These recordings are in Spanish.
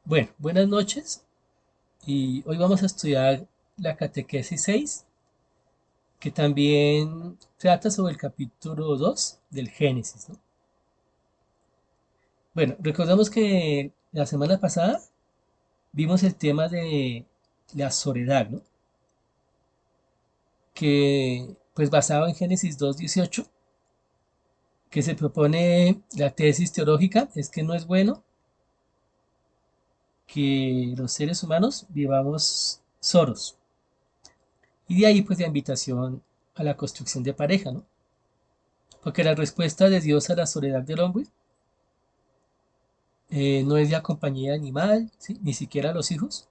Bueno, buenas noches y hoy vamos a estudiar la catequesis 6, que también trata sobre el capítulo 2 del Génesis, ¿no? Bueno, recordamos que la semana pasada vimos el tema de la soledad, ¿no? Que pues basado en Génesis 2:18, que se propone la tesis teológica es que no es bueno que los seres humanos vivamos solos. Y de ahí pues la invitación a la construcción de pareja, ¿no? Porque la respuesta de Dios a la soledad del hombre no es la compañía animal, ¿sí? Ni siquiera los hijos,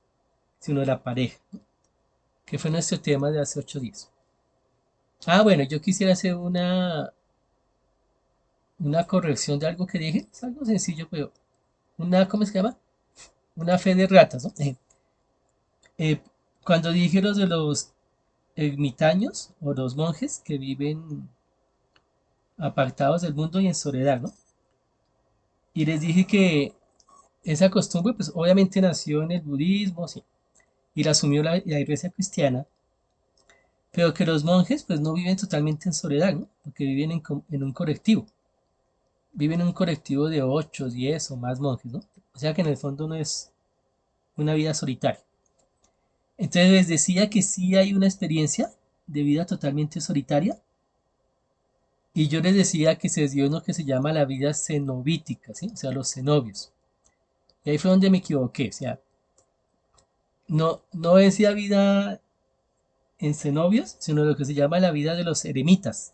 sino la pareja, ¿no? Que fue nuestro tema de hace 8 días. Ah, bueno, yo quisiera hacer una corrección de algo que dije. Es algo sencillo, pero ¿cómo se llama? Una fe de ratas, ¿no? Eh, cuando dije los de los ermitaños o los monjes que viven apartados del mundo y en soledad, ¿no? Y les dije que esa costumbre, pues obviamente nació en el budismo, sí, y la asumió la iglesia cristiana, pero que los monjes pues no viven totalmente en soledad, ¿no? Porque viven en un colectivo, viven en un colectivo de 8, 10 o más monjes, ¿no? O sea que en el fondo no es una vida solitaria. Entonces les decía que sí hay una experiencia de vida totalmente solitaria, y yo les decía que se dio uno que se llama la vida cenobítica, ¿sí? O sea, los cenobios. Y ahí fue donde me equivoqué, o sea, no decía vida en cenobios, sino lo que se llama la vida de los eremitas.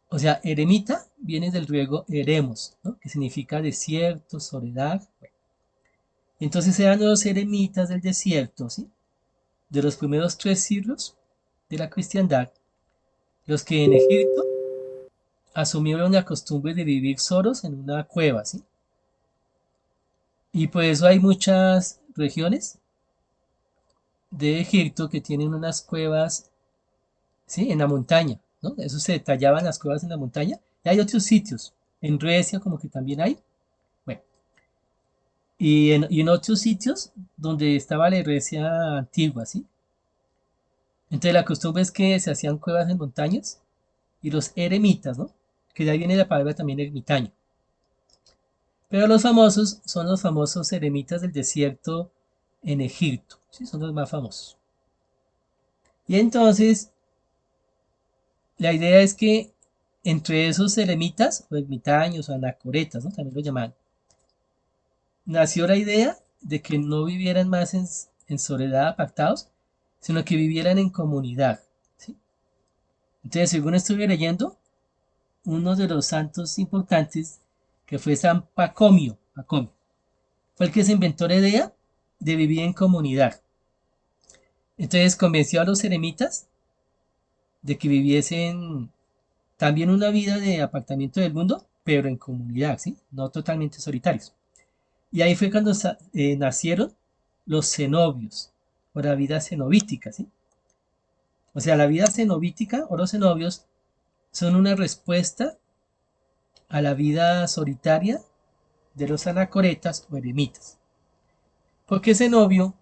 O sea, eremita viene del griego eremos, ¿no? Que significa desierto, soledad. Entonces eran los eremitas del desierto, ¿sí? De los primeros 3 siglos de la cristiandad, los que en Egipto asumieron la costumbre de vivir solos en una cueva, ¿sí? Y por eso hay muchas regiones de Egipto que tienen unas cuevas, ¿sí? En la montaña, ¿no? Eso se detallaban las cuevas en la montaña. Y hay otros sitios, en Grecia como que también hay. Bueno, y en otros sitios donde estaba la iglesia antigua, ¿sí? Entonces la costumbre es que se hacían cuevas en montañas y los eremitas, ¿no? Que de ahí viene la palabra también ermitaño. Pero los famosos son los famosos eremitas del desierto en Egipto, ¿sí? Son los más famosos. Y entonces la idea es que entre esos eremitas, o ermitaños, o anacoretas, ¿no? También lo llaman, nació la idea de que no vivieran más en soledad apartados, sino que vivieran en comunidad, ¿sí? Entonces, según estuve leyendo, uno de los santos importantes, que fue San Pacomio, fue el que se inventó la idea de vivir en comunidad. Entonces convenció a los eremitas de que viviesen también una vida de apartamiento del mundo, pero en comunidad, ¿sí? No totalmente solitarios. Y ahí fue cuando nacieron los cenobios, o la vida cenobítica, ¿sí? O sea, la vida cenobítica o los cenobios son una respuesta a la vida solitaria de los anacoretas o eremitas. Porque cenobio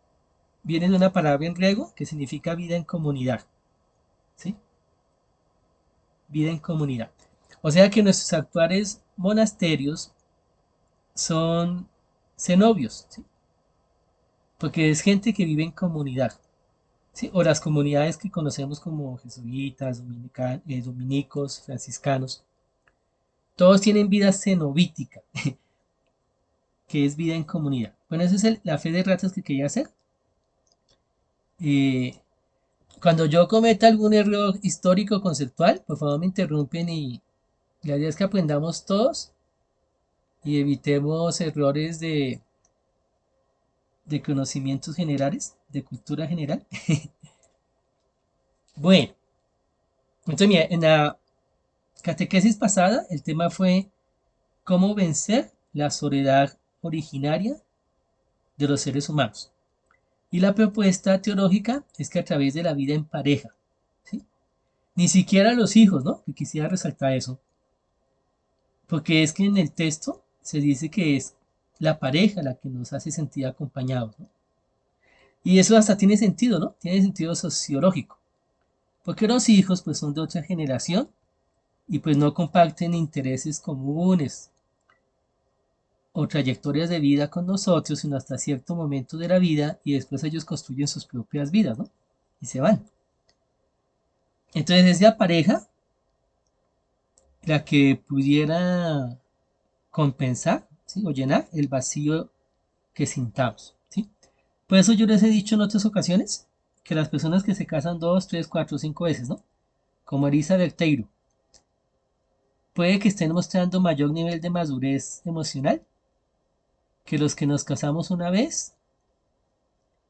viene de una palabra en griego que significa vida en comunidad, ¿sí? Vida en comunidad. O sea que nuestros actuales monasterios son cenobios, ¿sí? Porque es gente que vive en comunidad, ¿sí? O las comunidades que conocemos como jesuitas, dominicos, franciscanos, todos tienen vida cenobítica, que es vida en comunidad. Bueno, esa es la fe de ratas que quería hacer. Eh, Cuando yo cometa algún error histórico conceptual, por favor me interrumpen y la idea es que aprendamos todos y evitemos errores de conocimientos generales, de cultura general. Bueno, entonces mira, en la catequesis pasada el tema fue cómo vencer la soledad originaria de los seres humanos. Y la propuesta teológica es que a través de la vida en pareja, ¿sí? Ni siquiera los hijos, ¿no? Y quisiera resaltar eso, porque es que en el texto se dice que es la pareja la que nos hace sentir acompañados, ¿no? Y eso hasta tiene sentido, ¿no? Tiene sentido sociológico. Porque los hijos pues son de otra generación y pues no comparten intereses comunes o trayectorias de vida con nosotros, sino hasta cierto momento de la vida y después ellos construyen sus propias vidas, ¿no? Y se van. Entonces es la pareja la que pudiera compensar, ¿sí? O llenar el vacío que sintamos, ¿sí? Por eso yo les he dicho en otras ocasiones que las personas que se casan dos, tres, cuatro, cinco veces, ¿no? Como Elisa del Teiro, puede que estén mostrando mayor nivel de madurez emocional que los que nos casamos una vez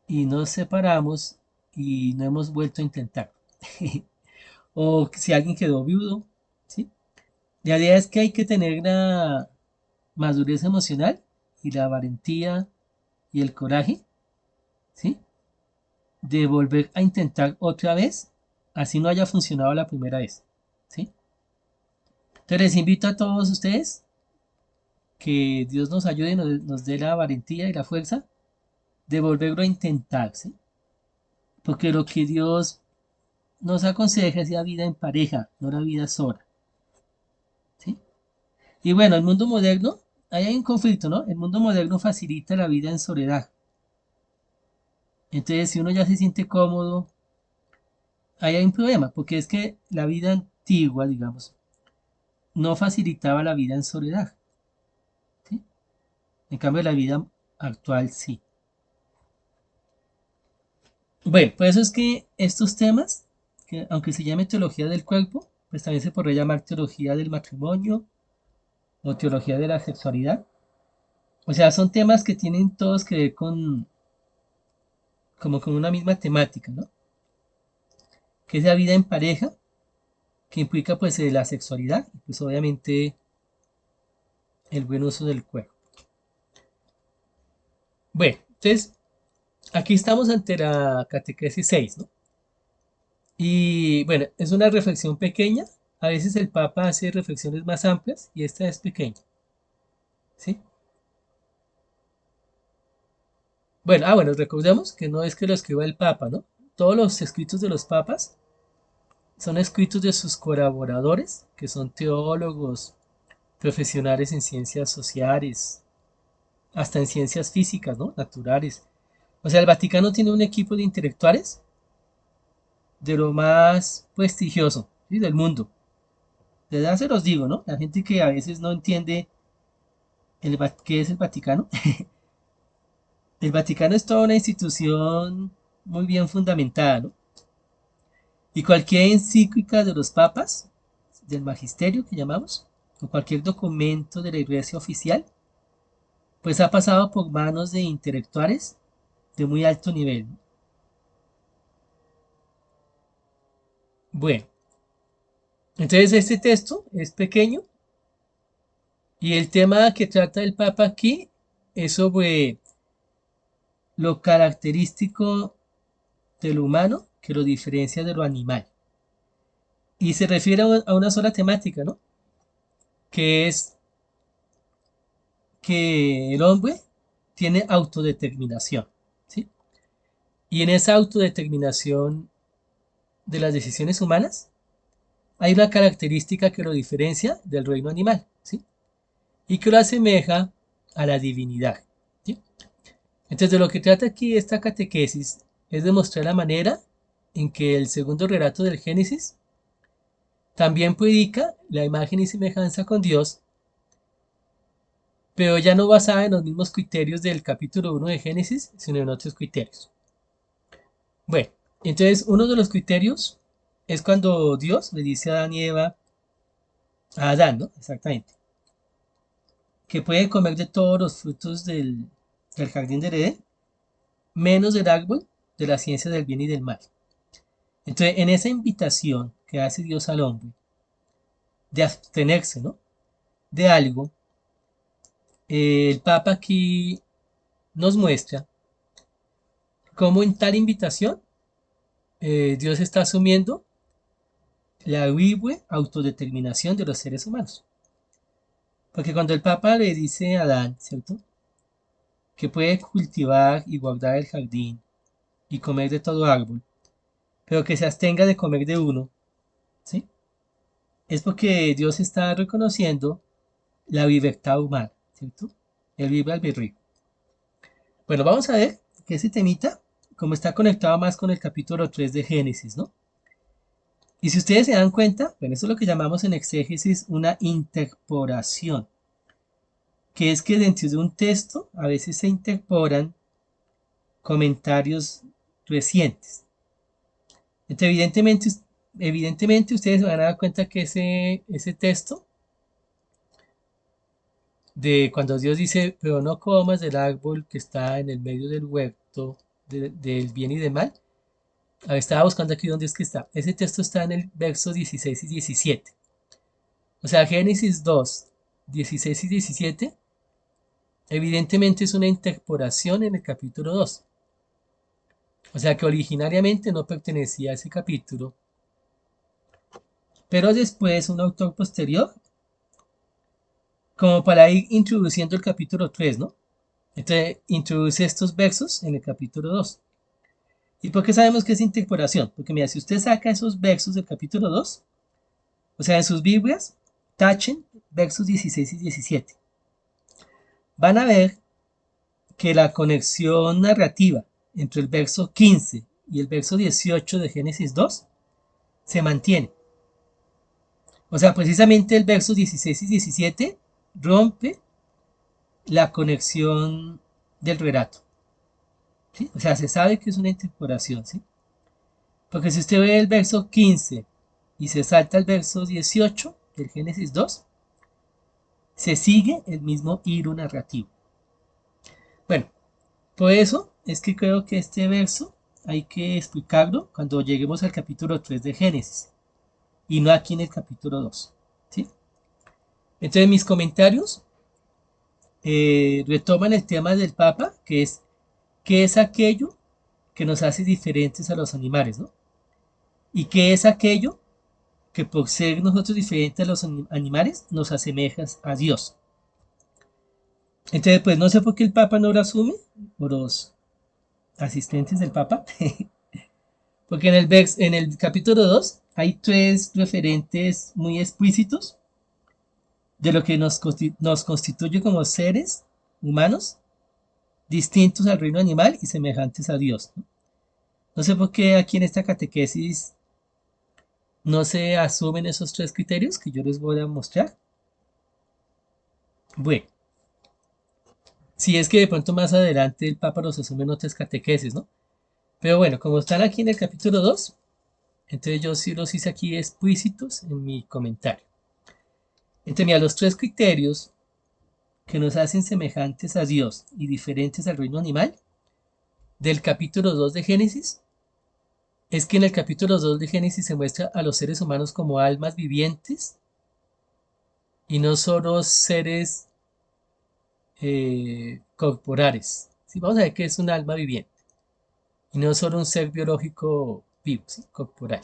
y nos separamos y no hemos vuelto a intentar. O si alguien quedó viudo, ¿sí? La idea es que hay que tener la madurez emocional y la valentía y el coraje, ¿sí? De volver a intentar otra vez, así no haya funcionado la primera vez, ¿sí? Entonces les invito a todos ustedes que Dios nos ayude y nos dé la valentía y la fuerza de volverlo a intentar, ¿sí? Porque lo que Dios nos aconseja es la vida en pareja, no la vida sola, ¿sí? Y bueno, el mundo moderno, ahí hay un conflicto, ¿no? El mundo moderno facilita la vida en soledad. Entonces, si uno ya se siente cómodo, ahí hay un problema, porque es que la vida antigua, digamos, no facilitaba la vida en soledad, ¿sí? En cambio, la vida actual sí. Bueno, por eso es que estos temas, que aunque se llame teología del cuerpo, pues también se podría llamar teología del matrimonio o teología de la sexualidad. O sea, son temas que tienen todos que ver con, como con una misma temática, ¿no? Que es la vida en pareja, que implica pues la sexualidad y pues obviamente el buen uso del cuerpo. Bueno, entonces aquí estamos ante la catequesis 6, ¿no? Y bueno, es una reflexión pequeña. A veces el Papa hace reflexiones más amplias y esta es pequeña, ¿sí? Bueno, bueno, recordemos que no es que lo escriba el Papa, ¿no? Todos los escritos de los papas son escritos de sus colaboradores, que son teólogos, profesionales en ciencias sociales, hasta en ciencias físicas, ¿no? Naturales. O sea, el Vaticano tiene un equipo de intelectuales de lo más prestigioso, ¿sí? Del mundo. De verdad se los digo, ¿no? La gente que a veces no entiende qué es el Vaticano. El Vaticano es toda una institución muy bien fundamentada, ¿no? Y cualquier encíclica de los papas, del magisterio que llamamos, o cualquier documento de la iglesia oficial, pues ha pasado por manos de intelectuales de muy alto nivel, ¿no? Bueno, entonces este texto es pequeño y el tema que trata el Papa aquí es sobre lo característico de lo humano que lo diferencia de lo animal. Y se refiere a una sola temática, ¿no? Que es que el hombre tiene autodeterminación, ¿sí? Y en esa autodeterminación de las decisiones humanas hay una característica que lo diferencia del reino animal, ¿sí? Y que lo asemeja a la divinidad, ¿sí? Entonces, de lo que trata aquí esta catequesis es demostrar la manera en que el segundo relato del Génesis también predica la imagen y semejanza con Dios, pero ya no basada en los mismos criterios del capítulo 1 de Génesis, sino en otros criterios. Bueno, entonces uno de los criterios es cuando Dios le dice a Adán y Eva, a Adán, ¿no? Exactamente, que puede comer de todos los frutos del jardín del Edén, menos del árbol de la ciencia del bien y del mal. Entonces, en esa invitación que hace Dios al hombre de abstenerse, ¿no? De algo, el Papa aquí nos muestra cómo en tal invitación Dios está asumiendo la libre autodeterminación de los seres humanos. Porque cuando el Papa le dice a Adán, ¿cierto? que puede cultivar y guardar el jardín y comer de todo árbol, pero que se abstenga de comer de uno, ¿sí? Es porque Dios está reconociendo la libertad humana, ¿cierto? El libre albedrío. Bueno, vamos a ver que ese temita, como está conectado más con el capítulo 3 de Génesis, ¿no? Y si ustedes se dan cuenta, bueno, eso es lo que llamamos en exégesis una interpolación, que es que dentro de un texto a veces se interpolan comentarios recientes. Entonces, evidentemente ustedes se van a dar cuenta que ese texto de cuando Dios dice, pero no comas del árbol que está en el medio del huerto del bien y del mal. A ver, estaba buscando aquí dónde es que está. Ese texto está en el verso 16 y 17. O sea, Génesis 2, 16 y 17, evidentemente es una interpolación en el capítulo 2. O sea que originariamente no pertenecía a ese capítulo, pero después un autor posterior, como para ir introduciendo el capítulo 3, ¿no? Entonces introduce estos versos en el capítulo 2. ¿Y por qué sabemos que es interpolación? Porque mira, si usted saca esos versos del capítulo 2, o sea, en sus Biblias, tachen versos 16 y 17. Van a ver que la conexión narrativa entre el verso 15 y el verso 18 de Génesis 2 se mantiene. O sea, precisamente el verso 16 y 17 rompe la conexión del relato, ¿sí? O sea, se sabe que es una interpolación, ¿sí? Porque si usted ve el verso 15 y se salta el verso 18 del Génesis 2, se sigue el mismo hilo narrativo. Bueno, por eso es que creo que este verso hay que explicarlo cuando lleguemos al capítulo 3 de Génesis y no aquí en el capítulo 2, ¿sí? Entonces mis comentarios retoman el tema del Papa, que es qué es aquello que nos hace diferentes a los animales, ¿no? Y qué es aquello que por ser nosotros diferentes a los animales nos asemeja a Dios. Entonces, pues no sé por qué el Papa no lo asume, o los asistentes del Papa, porque en el capítulo 2 hay tres referentes muy explícitos de lo que nos constituye como seres humanos distintos al reino animal y semejantes a Dios, ¿no? No sé por qué aquí en esta catequesis no se asumen esos tres criterios que yo les voy a mostrar. Bueno, si es que de pronto más adelante el Papa los asume en otras catequesis, ¿no? Pero bueno, como están aquí en el capítulo 2, entonces yo sí los hice aquí explícitos en mi comentario. Entonces, mira, los tres criterios que nos hacen semejantes a Dios y diferentes al reino animal del capítulo 2 de Génesis es que en el capítulo 2 de Génesis se muestra a los seres humanos como almas vivientes y no solo seres corporales. ¿Sí? Vamos a ver qué es un alma viviente y no solo un ser biológico vivo, ¿sí? Corporal.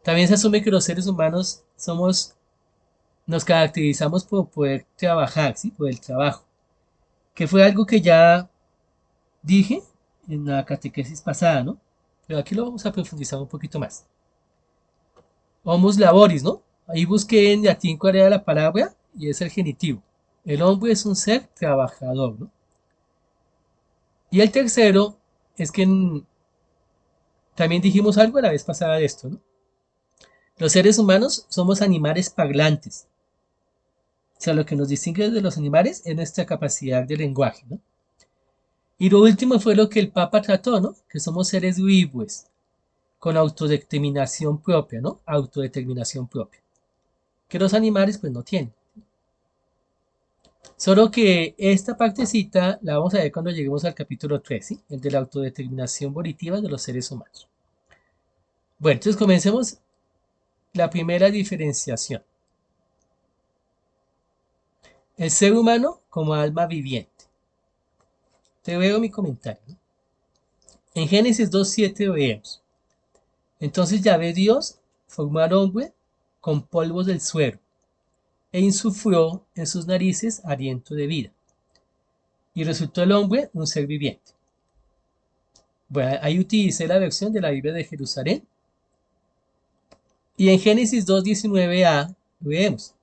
También se asume que los seres humanos nos caracterizamos por poder trabajar, ¿sí? Por el trabajo, que fue algo que ya dije en la catequesis pasada, ¿no? Pero aquí lo vamos a profundizar un poquito más. Homus laboris, ¿no? Ahí busqué en latín cuál era la palabra y es el genitivo. El hombre es un ser trabajador, ¿no? Y el tercero es que también dijimos algo la vez pasada de esto, ¿no? Los seres humanos somos animales parlantes. O sea, lo que nos distingue de los animales es nuestra capacidad de lenguaje, ¿no? Y lo último fue lo que el Papa trató, ¿no? Que somos seres vivos, con autodeterminación propia, ¿no? Autodeterminación propia. Que los animales pues no tienen. Solo que esta partecita la vamos a ver cuando lleguemos al capítulo 3, ¿sí? El de la autodeterminación volitiva de los seres humanos. Bueno, entonces comencemos la primera diferenciación. El ser humano como alma viviente. Te veo mi comentario, ¿no? En Génesis 2.7 veemos. Entonces Yahvé Dios formó al hombre con polvos del suelo e insufló en sus narices aliento de vida. y resultó el hombre un ser viviente. Bueno, ahí utilicé la versión de la Biblia de Jerusalén. Y en Génesis 2:19a leemos,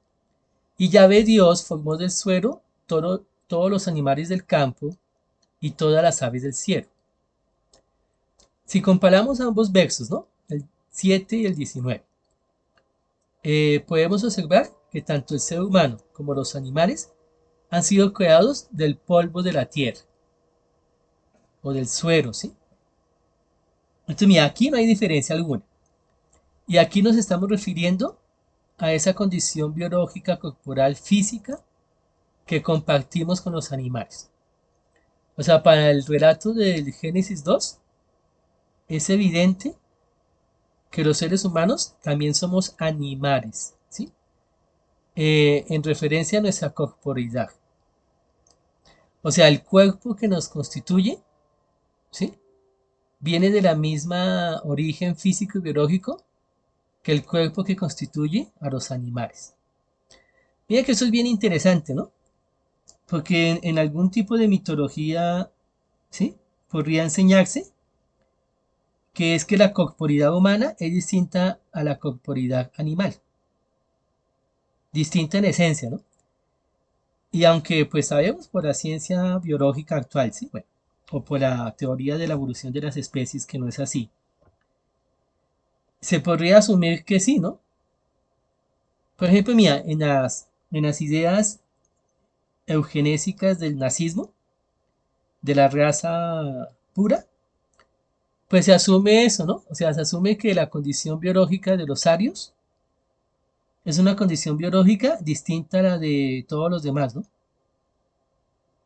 y Yahvé Dios formó del suelo todos los animales del campo y todas las aves del cielo. Si comparamos ambos versos, ¿no? El 7 y el 19, podemos observar que tanto el ser humano como los animales han sido creados del polvo de la tierra o del suelo, ¿sí? Entonces, mira, aquí no hay diferencia alguna. Y aquí nos estamos refiriendo a esa condición biológica corporal física que compartimos con los animales. O sea, para el relato del Génesis 2, es evidente que los seres humanos también somos animales, ¿sí? En referencia a nuestra corporeidad. O sea, el cuerpo que nos constituye, ¿sí? Viene de la misma origen físico y biológico que el cuerpo que constituye a los animales. Mira que eso es bien interesante, ¿no? Porque en algún tipo de mitología, ¿sí? Podría enseñarse que es que la corporidad humana es distinta a la corporidad animal, distinta en esencia, ¿no? Y aunque pues sabemos por la ciencia biológica actual, ¿sí? Bueno, o por la teoría de la evolución de las especies que no es así, se podría asumir que sí, ¿no? Por ejemplo, mira, en las ideas eugenésicas del nazismo, de la raza pura, pues se asume eso, ¿no? O sea, se asume que la condición biológica de los arios es una condición biológica distinta a la de todos los demás, ¿no?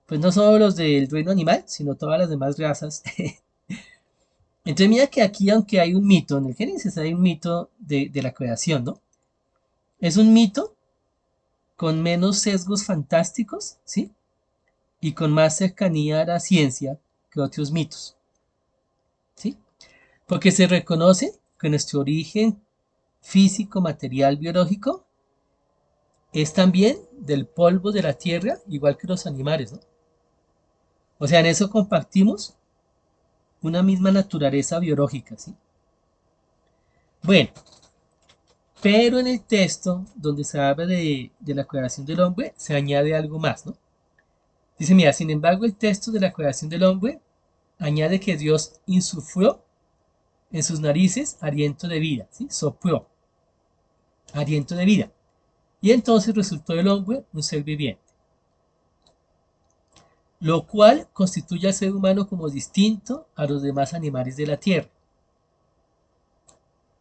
Pues no solo los del reino animal, sino todas las demás razas. Entonces mira que aquí, aunque hay un mito, en el Génesis hay un mito de la creación, ¿no? Es un mito con menos sesgos fantásticos, ¿sí? Y con más cercanía a la ciencia que otros mitos, ¿sí? Porque se reconoce que nuestro origen físico, material, biológico es también del polvo de la tierra, igual que los animales, ¿no? O sea, en eso compartimos una misma naturaleza biológica, ¿sí? Bueno, pero en el texto donde se habla de la creación del hombre, se añade algo más, ¿no? Dice, mira, sin embargo, el texto de la creación del hombre añade que Dios insufló en sus narices aliento de vida, ¿sí? Sopló aliento de vida. Y entonces resultó el hombre un ser viviente, lo cual constituye al ser humano como distinto a los demás animales de la tierra,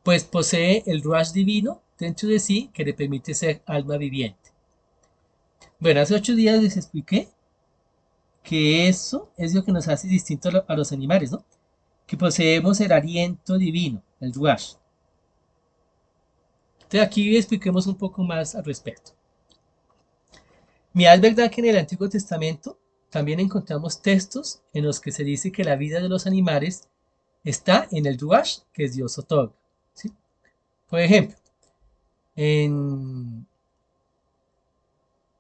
pues posee el ruach divino dentro de sí que le permite ser alma viviente. Bueno, hace 8 días les expliqué que eso es lo que nos hace distintos a los animales, ¿no? Que poseemos el aliento divino, el ruach. Entonces aquí expliquemos un poco más al respecto. Mira, es verdad que en el Antiguo Testamento también encontramos textos en los que se dice que la vida de los animales está en el ruach que Dios otorga, ¿sí? Por ejemplo, en,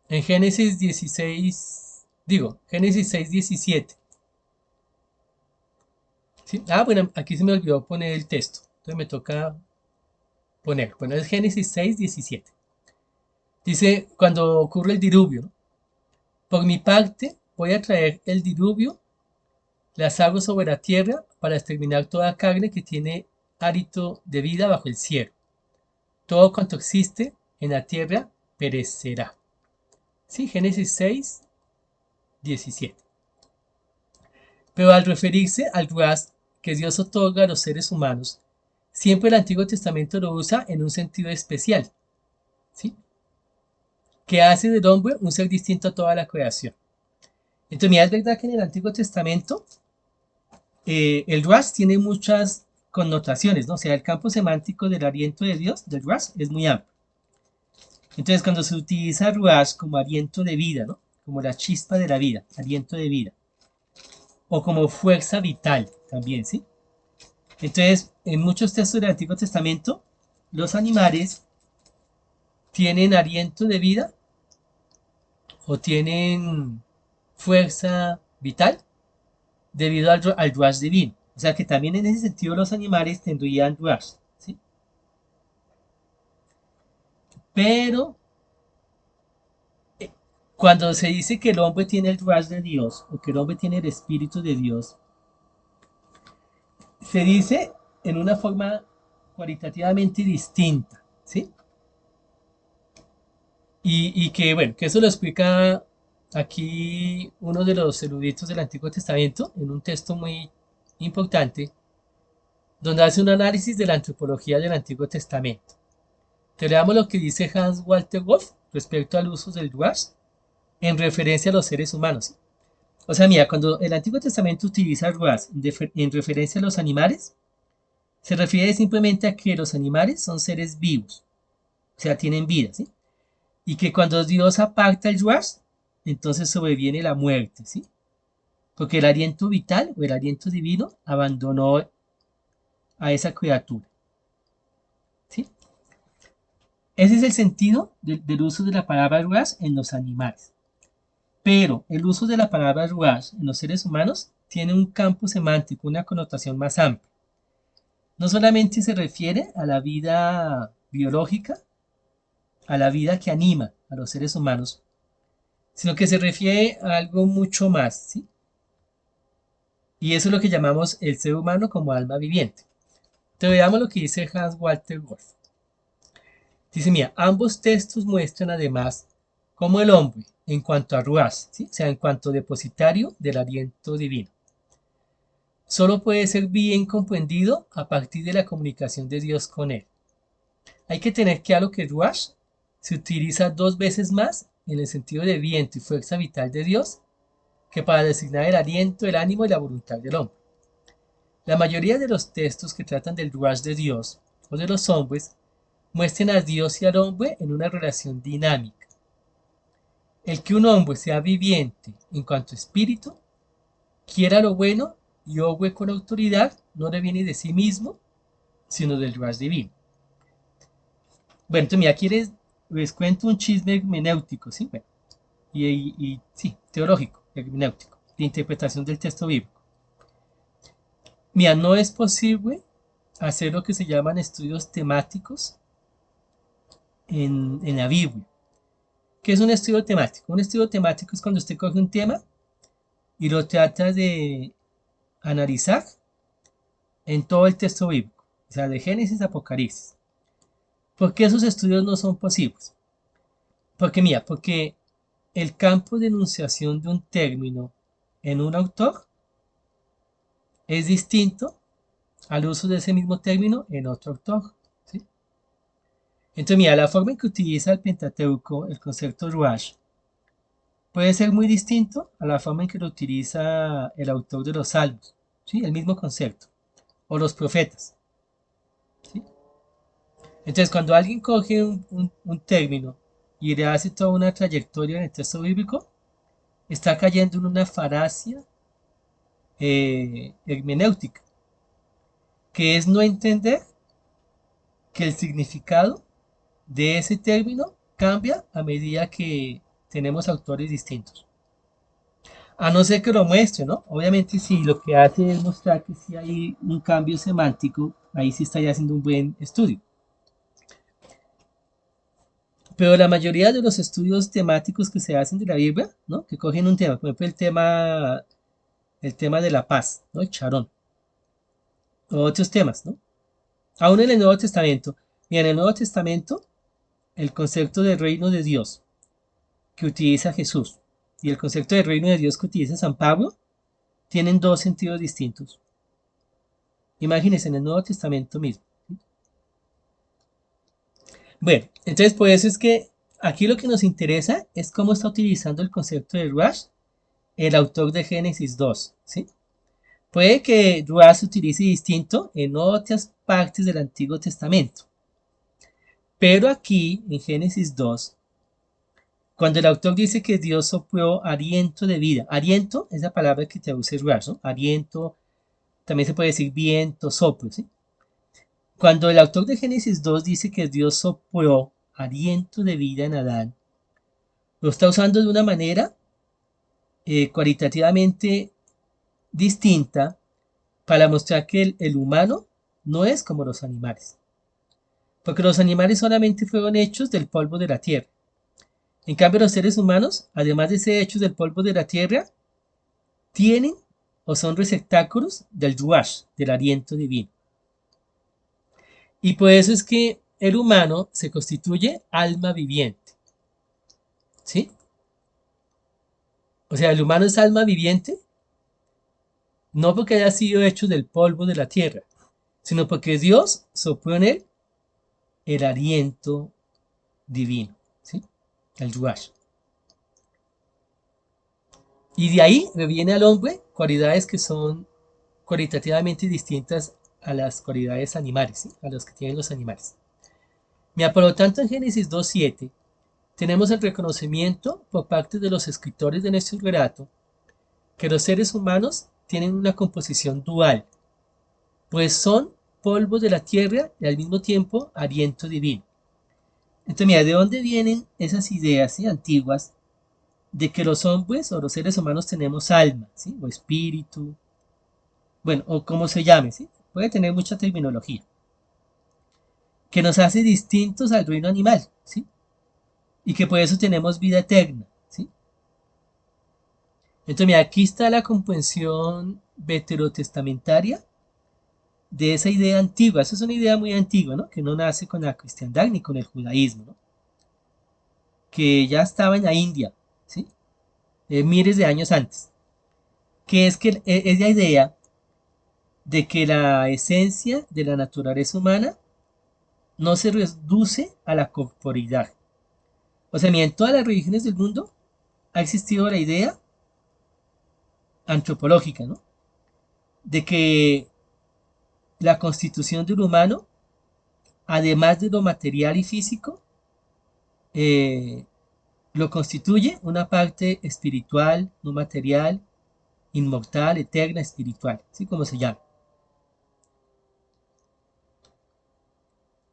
en Génesis 16, Génesis 6:17. ¿Sí? Ah, bueno, aquí se me olvidó poner el texto, entonces me toca poner. Bueno, es Génesis 6:17. Dice, cuando ocurre el diluvio, ¿no? Por mi parte, voy a traer el diluvio, las aguas sobre la tierra, para exterminar toda carne que tiene hálito de vida bajo el cielo. Todo cuanto existe en la tierra perecerá. Sí, Génesis 6:17. Pero al referirse al ruach que Dios otorga a los seres humanos, siempre el Antiguo Testamento lo usa en un sentido especial, ¿sí? Que hace del hombre un ser distinto a toda la creación. Entonces, mira, es verdad que en el Antiguo Testamento el ruach tiene muchas connotaciones, ¿no? O sea, el campo semántico del aliento de Dios, del ruach, es muy amplio. Entonces, cuando se utiliza ruach como aliento de vida, ¿no? Como la chispa de la vida, aliento de vida, o como fuerza vital también, ¿sí? Entonces, en muchos textos del Antiguo Testamento, los animales tienen aliento de vida o tienen fuerza vital debido al rush divino. O sea que también en ese sentido los animales tendrían rush, ¿sí? Pero cuando se dice que el hombre tiene el rush de Dios o que el hombre tiene el espíritu de Dios, se dice en una forma cualitativamente distinta, ¿sí? Y que, bueno, que eso lo explica aquí uno de los eruditos del Antiguo Testamento en un texto muy importante, donde hace un análisis de la antropología del Antiguo Testamento. Te leamos lo que dice Hans Walter Wolf respecto al uso del ruach en referencia a los seres humanos. O sea, mira, cuando el Antiguo Testamento utiliza el ruach en referencia a los animales, se refiere simplemente a que los animales son seres vivos, o sea, tienen vida, ¿sí? Y que cuando Dios aparta el ruach, entonces sobreviene la muerte, ¿sí? Porque el aliento vital o el aliento divino abandonó a esa criatura, ¿sí? Ese es el sentido del uso de la palabra ruach en los animales. Pero el uso de la palabra ruach en los seres humanos tiene un campo semántico, una connotación más amplia. No solamente se refiere a la vida biológica, a la vida que anima a los seres humanos, sino que se refiere a algo mucho más, ¿sí? Y eso es lo que llamamos el ser humano como alma viviente. Te veamos lo que dice Hans Walter Wolf. Dice, mira, ambos textos muestran además cómo el hombre, en cuanto a Ruach, ¿sí? O sea, en cuanto depositario del aliento divino, solo puede ser bien comprendido a partir de la comunicación de Dios con él. Hay que tener claro que Ruach se utiliza dos veces más en el sentido de viento y fuerza vital de Dios que para designar el aliento, el ánimo y la voluntad del hombre. La mayoría de los textos que tratan del Ruach de Dios o de los hombres muestran a Dios y al hombre en una relación dinámica. El que un hombre sea viviente en cuanto a espíritu, quiera lo bueno y obre con autoridad, no le viene de sí mismo, sino del Ruach divino. Bueno, entonces mira, aquí les cuento un chisme hermenéutico, ¿sí? Bueno, sí, teológico, hermenéutico, de interpretación del texto bíblico. Mira, no es posible hacer lo que se llaman estudios temáticos en la Biblia. ¿Qué es un estudio temático? Un estudio temático es cuando usted coge un tema y lo trata de analizar en todo el texto bíblico, o sea, de Génesis a Apocalipsis. ¿Por qué esos estudios no son posibles? Porque mira, porque el campo de enunciación de un término en un autor es distinto al uso de ese mismo término en otro autor, ¿sí? Entonces, mira, la forma en que utiliza el Pentateuco el concepto Ruach puede ser muy distinto a la forma en que lo utiliza el autor de los Salmos, ¿sí? El mismo concepto, o los profetas, ¿sí? Entonces, cuando alguien coge un término y le hace toda una trayectoria en el texto bíblico, está cayendo en una falacia hermenéutica, que es no entender que el significado de ese término cambia a medida que tenemos autores distintos. A no ser que lo muestre, ¿no? Obviamente si lo que hace es mostrar que si hay un cambio semántico, ahí sí estaría haciendo un buen estudio. Pero la mayoría de los estudios temáticos que se hacen de la Biblia, ¿no? Que cogen un tema, por ejemplo el tema de la paz, ¿no? El charón, o otros temas, ¿no? Aún en el Nuevo Testamento, y en el Nuevo Testamento, el concepto del reino de Dios que utiliza Jesús y el concepto del reino de Dios que utiliza San Pablo tienen dos sentidos distintos. Imagínense en el Nuevo Testamento mismo. Bueno, entonces por eso es que aquí lo que nos interesa es cómo está utilizando el concepto de Ruach el autor de Génesis 2, ¿sí? Puede que Ruach se utilice distinto en otras partes del Antiguo Testamento, pero aquí en Génesis 2, cuando el autor dice que Dios sopló aliento de vida, aliento es la palabra que traduce Ruach, ¿no? Aliento, también se puede decir viento, soplo, ¿sí? Cuando el autor de Génesis 2 dice que Dios sopló aliento de vida en Adán, lo está usando de una manera cualitativamente distinta para mostrar que el humano no es como los animales. Porque los animales solamente fueron hechos del polvo de la tierra. En cambio, los seres humanos, además de ser hechos del polvo de la tierra, tienen o son receptáculos del ruach, del aliento divino. Y por eso es que el humano se constituye alma viviente. ¿Sí? O sea, el humano es alma viviente, no porque haya sido hecho del polvo de la tierra, sino porque Dios sopló en él el aliento divino, ¿sí? El ruach. Y de ahí me viene al hombre cualidades que son cualitativamente distintas a las cualidades animales, ¿sí? A los que tienen los animales. Mira, por lo tanto, en Génesis 2.7 tenemos el reconocimiento por parte de los escritores de nuestro relato que los seres humanos tienen una composición dual, pues son polvos de la tierra y al mismo tiempo aliento divino. Entonces, mira, ¿de dónde vienen esas ideas, ¿sí?, antiguas de que los hombres o los seres humanos tenemos alma, ¿sí?, o espíritu, bueno, o como se llame, ¿sí? Puede tener mucha terminología, que nos hace distintos al reino animal, ¿sí? Y que por eso tenemos vida eterna, ¿sí? Entonces, mira, aquí está la comprensión veterotestamentaria de esa idea antigua. Esa es una idea muy antigua, ¿no? Que no nace con la cristiandad ni con el judaísmo, ¿no? Que ya estaba en la India, ¿sí? Miles de años antes. Que es que es la idea de que la esencia de la naturaleza humana no se reduce a la corporidad. O sea, mira, en todas las religiones del mundo ha existido la idea antropológica, ¿no? De que la constitución del humano, además de lo material y físico, eh, lo constituye una parte espiritual, no material, inmortal, eterna, espiritual, ¿sí? Como se llama.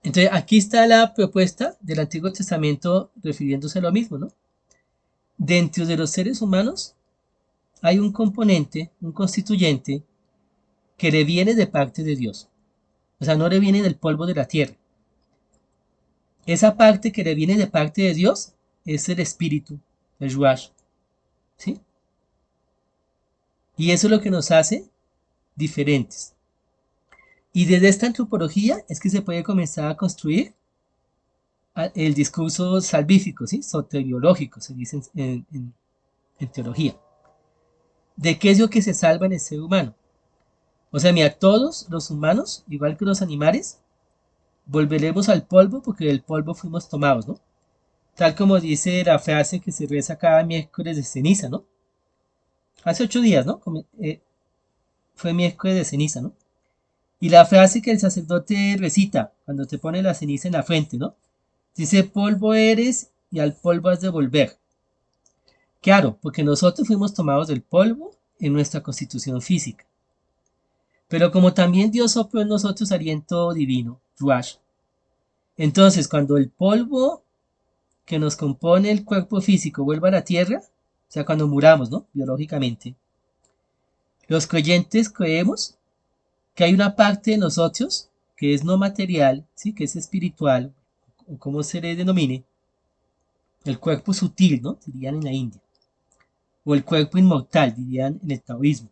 Entonces, aquí está la propuesta del Antiguo Testamento refiriéndose a lo mismo, ¿no? Dentro de los seres humanos hay un componente, un constituyente, que le viene de parte de Dios. O sea, no le viene del polvo de la tierra. Esa parte que le viene de parte de Dios es el espíritu, el ruach, ¿sí? Y eso es lo que nos hace diferentes. Y desde esta antropología es que se puede comenzar a construir el discurso salvífico, ¿sí? Soteriológico, se dice en teología. ¿De qué es lo que se salva en el ser humano? O sea, mira, todos los humanos, igual que los animales, volveremos al polvo porque del polvo fuimos tomados, ¿no? Tal como dice la frase que se reza cada miércoles de ceniza, ¿no? Hace 8 días, ¿no? Fue miércoles de ceniza, ¿no? Y la frase que el sacerdote recita cuando te pone la ceniza en la frente, ¿no? Dice, polvo eres y al polvo has de volver. Claro, porque nosotros fuimos tomados del polvo en nuestra constitución física. Pero como también Dios sopló en nosotros aliento divino, Ruach. Entonces, cuando el polvo que nos compone el cuerpo físico vuelva a la tierra, o sea, cuando muramos, ¿no? Biológicamente, los creyentes creemos que hay una parte de nosotros que es no material, ¿sí? Que es espiritual, o como se le denomine, el cuerpo sutil, ¿no? Dirían en la India. O el cuerpo inmortal, dirían en el taoísmo.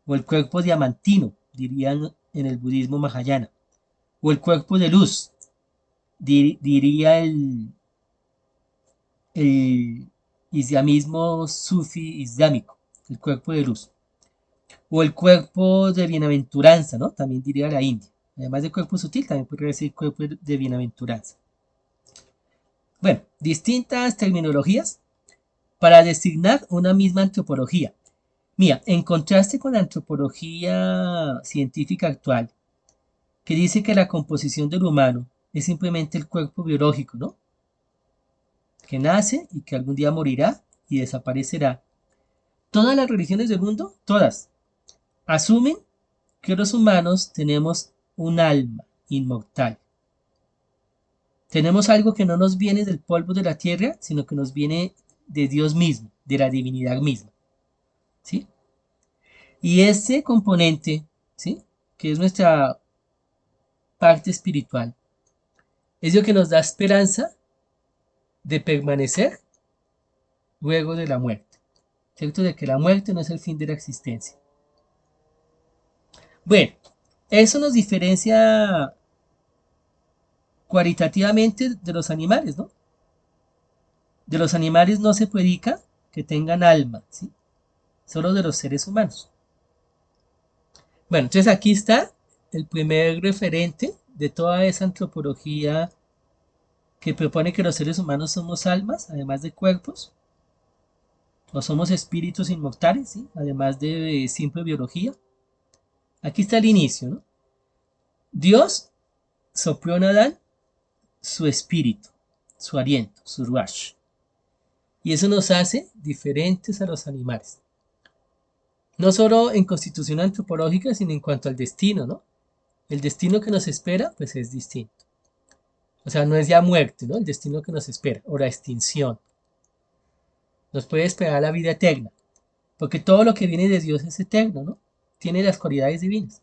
O el cuerpo diamantino, dirían en el budismo mahayana. O el cuerpo de luz, diría el islamismo sufi islámico, el cuerpo de luz. O el cuerpo de bienaventuranza, ¿no? También diría la India. Además de cuerpo sutil, también podría decir cuerpo de bienaventuranza. Bueno, distintas terminologías para designar una misma antropología. Mira, en contraste con la antropología científica actual, que dice que la composición del humano es simplemente el cuerpo biológico, ¿no? Que nace y que algún día morirá y desaparecerá. Todas las religiones del mundo, todas, asumen que los humanos tenemos un alma inmortal. Tenemos algo que no nos viene del polvo de la tierra, sino que nos viene de Dios mismo, de la divinidad misma, ¿sí? Y ese componente, ¿sí? Que es nuestra parte espiritual, es lo que nos da esperanza de permanecer luego de la muerte, ¿cierto? De que la muerte no es el fin de la existencia. Bueno, eso nos diferencia cualitativamente de los animales, ¿no? De los animales no se predica que tengan alma, ¿sí? Solo de los seres humanos. Bueno, entonces aquí está el primer referente de toda esa antropología que propone que los seres humanos somos almas, además de cuerpos, o somos espíritus inmortales, ¿sí? Además de simple biología. Aquí está el inicio, ¿no? Dios sopló en Adán su espíritu, su aliento, su ruach. Y eso nos hace diferentes a los animales. No solo en constitución antropológica, sino en cuanto al destino, ¿no? El destino que nos espera, pues es distinto. O sea, no es ya muerte, ¿no? El destino que nos espera, o la extinción. Nos puede esperar la vida eterna, porque todo lo que viene de Dios es eterno, ¿no? Tiene las cualidades divinas.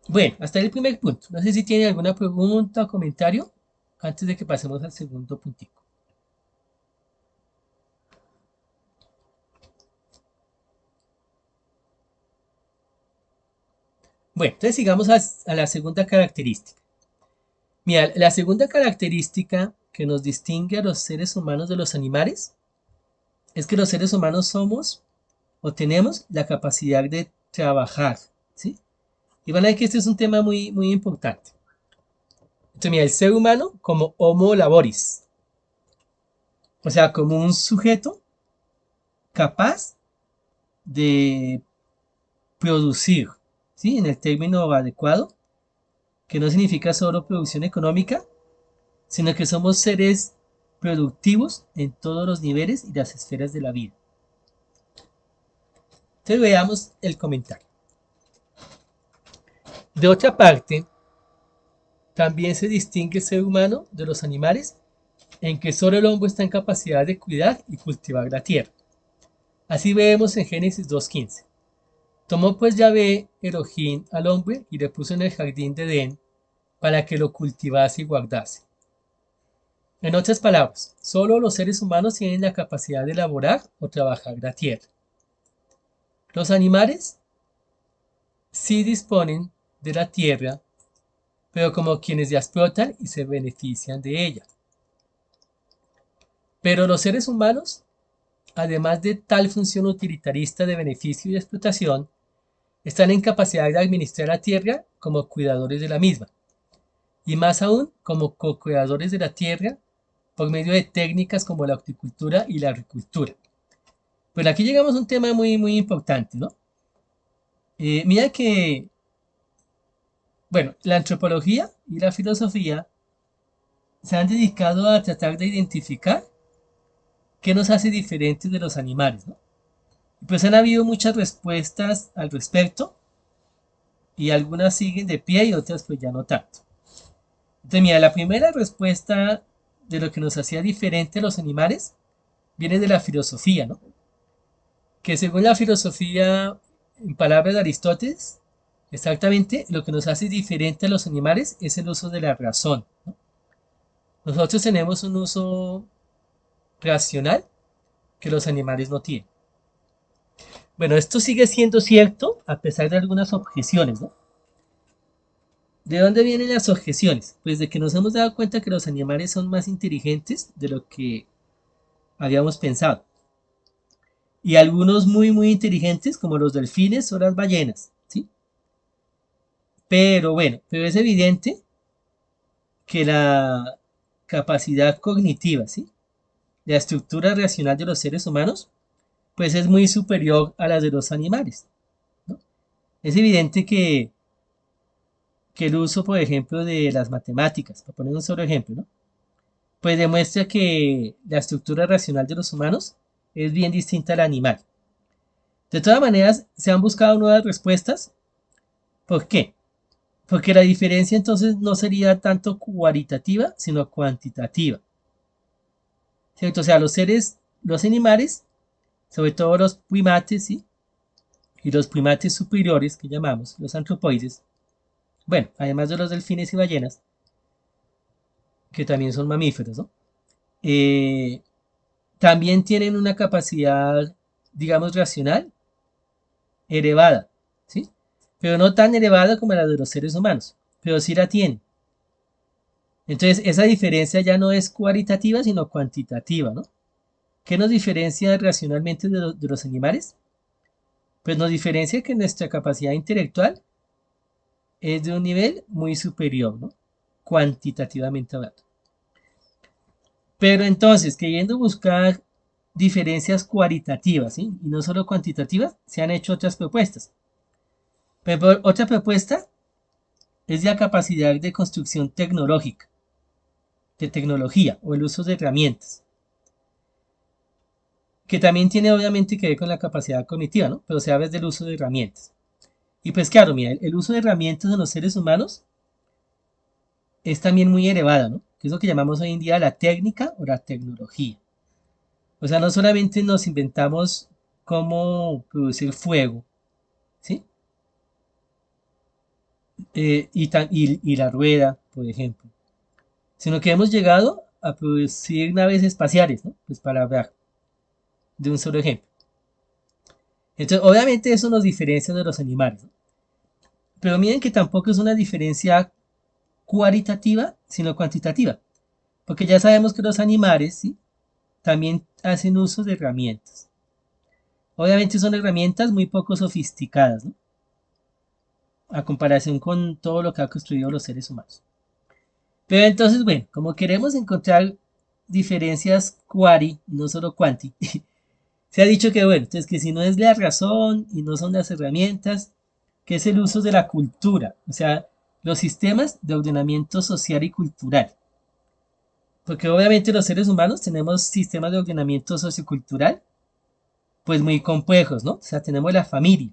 Bueno, hasta ahí el primer punto. No sé si tiene alguna pregunta o comentario antes de que pasemos al segundo puntico. Bueno, entonces sigamos a la segunda característica. Mira, la segunda característica que nos distingue a los seres humanos de los animales es que los seres humanos somos o tenemos la capacidad de trabajar, ¿sí? Y van a ver que este es un tema muy, muy importante. Entonces, mira, el ser humano como homo laboris, o sea, como un sujeto capaz de producir, ¿sí? En el término adecuado, que no significa solo producción económica, sino que somos seres productivos en todos los niveles y las esferas de la vida. Entonces veamos el comentario. De otra parte, también se distingue el ser humano de los animales en que solo el hombre está en capacidad de cuidar y cultivar la tierra. Así vemos en Génesis 2:15. Tomó pues Yahvé Elohim al hombre y le puso en el jardín de Edén para que lo cultivase y guardase. En otras palabras, solo los seres humanos tienen la capacidad de elaborar o trabajar la tierra. Los animales sí disponen de la tierra, pero como quienes ya explotan y se benefician de ella. Pero los seres humanos, además de tal función utilitarista de beneficio y explotación, están en capacidad de administrar la tierra como cuidadores de la misma, y más aún como co-creadores de la tierra por medio de técnicas como la horticultura y la agricultura. Pero aquí llegamos a un tema muy, muy importante, ¿no? Mira que, bueno, la antropología y la filosofía se han dedicado a tratar de identificar qué nos hace diferentes de los animales, ¿no? Y pues han habido muchas respuestas al respecto y algunas siguen de pie y otras pues ya no tanto. Entonces, mira, la primera respuesta de lo que nos hacía diferente a los animales viene de la filosofía, ¿no? Que según la filosofía, en palabras de Aristóteles, exactamente lo que nos hace diferente a los animales es el uso de la razón, ¿no? Nosotros tenemos un uso racional que los animales no tienen. Bueno, esto sigue siendo cierto a pesar de algunas objeciones, ¿no? ¿De dónde vienen las objeciones? Pues de que nos hemos dado cuenta que los animales son más inteligentes de lo que habíamos pensado. Y algunos muy, muy inteligentes, como los delfines o las ballenas, ¿sí? Pero bueno, pero es evidente que la capacidad cognitiva, ¿sí? La estructura racional de los seres humanos, pues es muy superior a la de los animales, ¿no? Es evidente que el uso, por ejemplo, de las matemáticas, para poner un solo ejemplo, ¿no? Pues demuestra que la estructura racional de los humanos es bien distinta al animal. De todas maneras, se han buscado nuevas respuestas. ¿Por qué? Porque la diferencia entonces no sería tanto cualitativa, sino cuantitativa, ¿cierto? O sea, los seres los animales, sobre todo los primates, ¿sí? Y los primates superiores, que llamamos los antropoides, bueno, además de los delfines y ballenas, que también son mamíferos, ¿no? Eh, también tienen una capacidad, digamos, racional elevada, ¿sí? Pero no tan elevada como la de los seres humanos, pero sí la tienen. Entonces, esa diferencia ya no es cualitativa, sino cuantitativa, ¿no? ¿Qué nos diferencia racionalmente de los animales? Pues nos diferencia que nuestra capacidad intelectual es de un nivel muy superior, ¿no? Cuantitativamente hablando. Pero entonces, queriendo buscar diferencias cualitativas, ¿sí? Y no solo cuantitativas, se han hecho otras propuestas. Pero otra propuesta es la capacidad de construcción tecnológica, de tecnología o el uso de herramientas, que también tiene obviamente que ver con la capacidad cognitiva, ¿no? Pero se habla del uso de herramientas. Y pues claro, mira, el uso de herramientas en los seres humanos es también muy elevado, ¿no? Que es lo que llamamos hoy en día la técnica o la tecnología. O sea, no solamente nos inventamos cómo producir fuego, ¿sí? Y la rueda, por ejemplo, sino que hemos llegado a producir naves espaciales, ¿no? Pues para hablar de un solo ejemplo. Entonces, obviamente eso nos diferencia de los animales, ¿no? Pero miren que tampoco es una diferencia cualitativa, sino cuantitativa, porque ya sabemos que los animales, ¿sí? También hacen uso de herramientas. Obviamente son herramientas muy poco sofisticadas, ¿no? A comparación con todo lo que ha construido los seres humanos. Pero entonces, bueno, como queremos encontrar diferencias quari, no solo quanti, se ha dicho que, bueno, entonces que si no es la razón y no son las herramientas, que es el uso de la cultura, o sea, los sistemas de ordenamiento social y cultural. Porque obviamente los seres humanos tenemos sistemas de ordenamiento sociocultural, pues muy complejos, ¿no? O sea, tenemos la familia.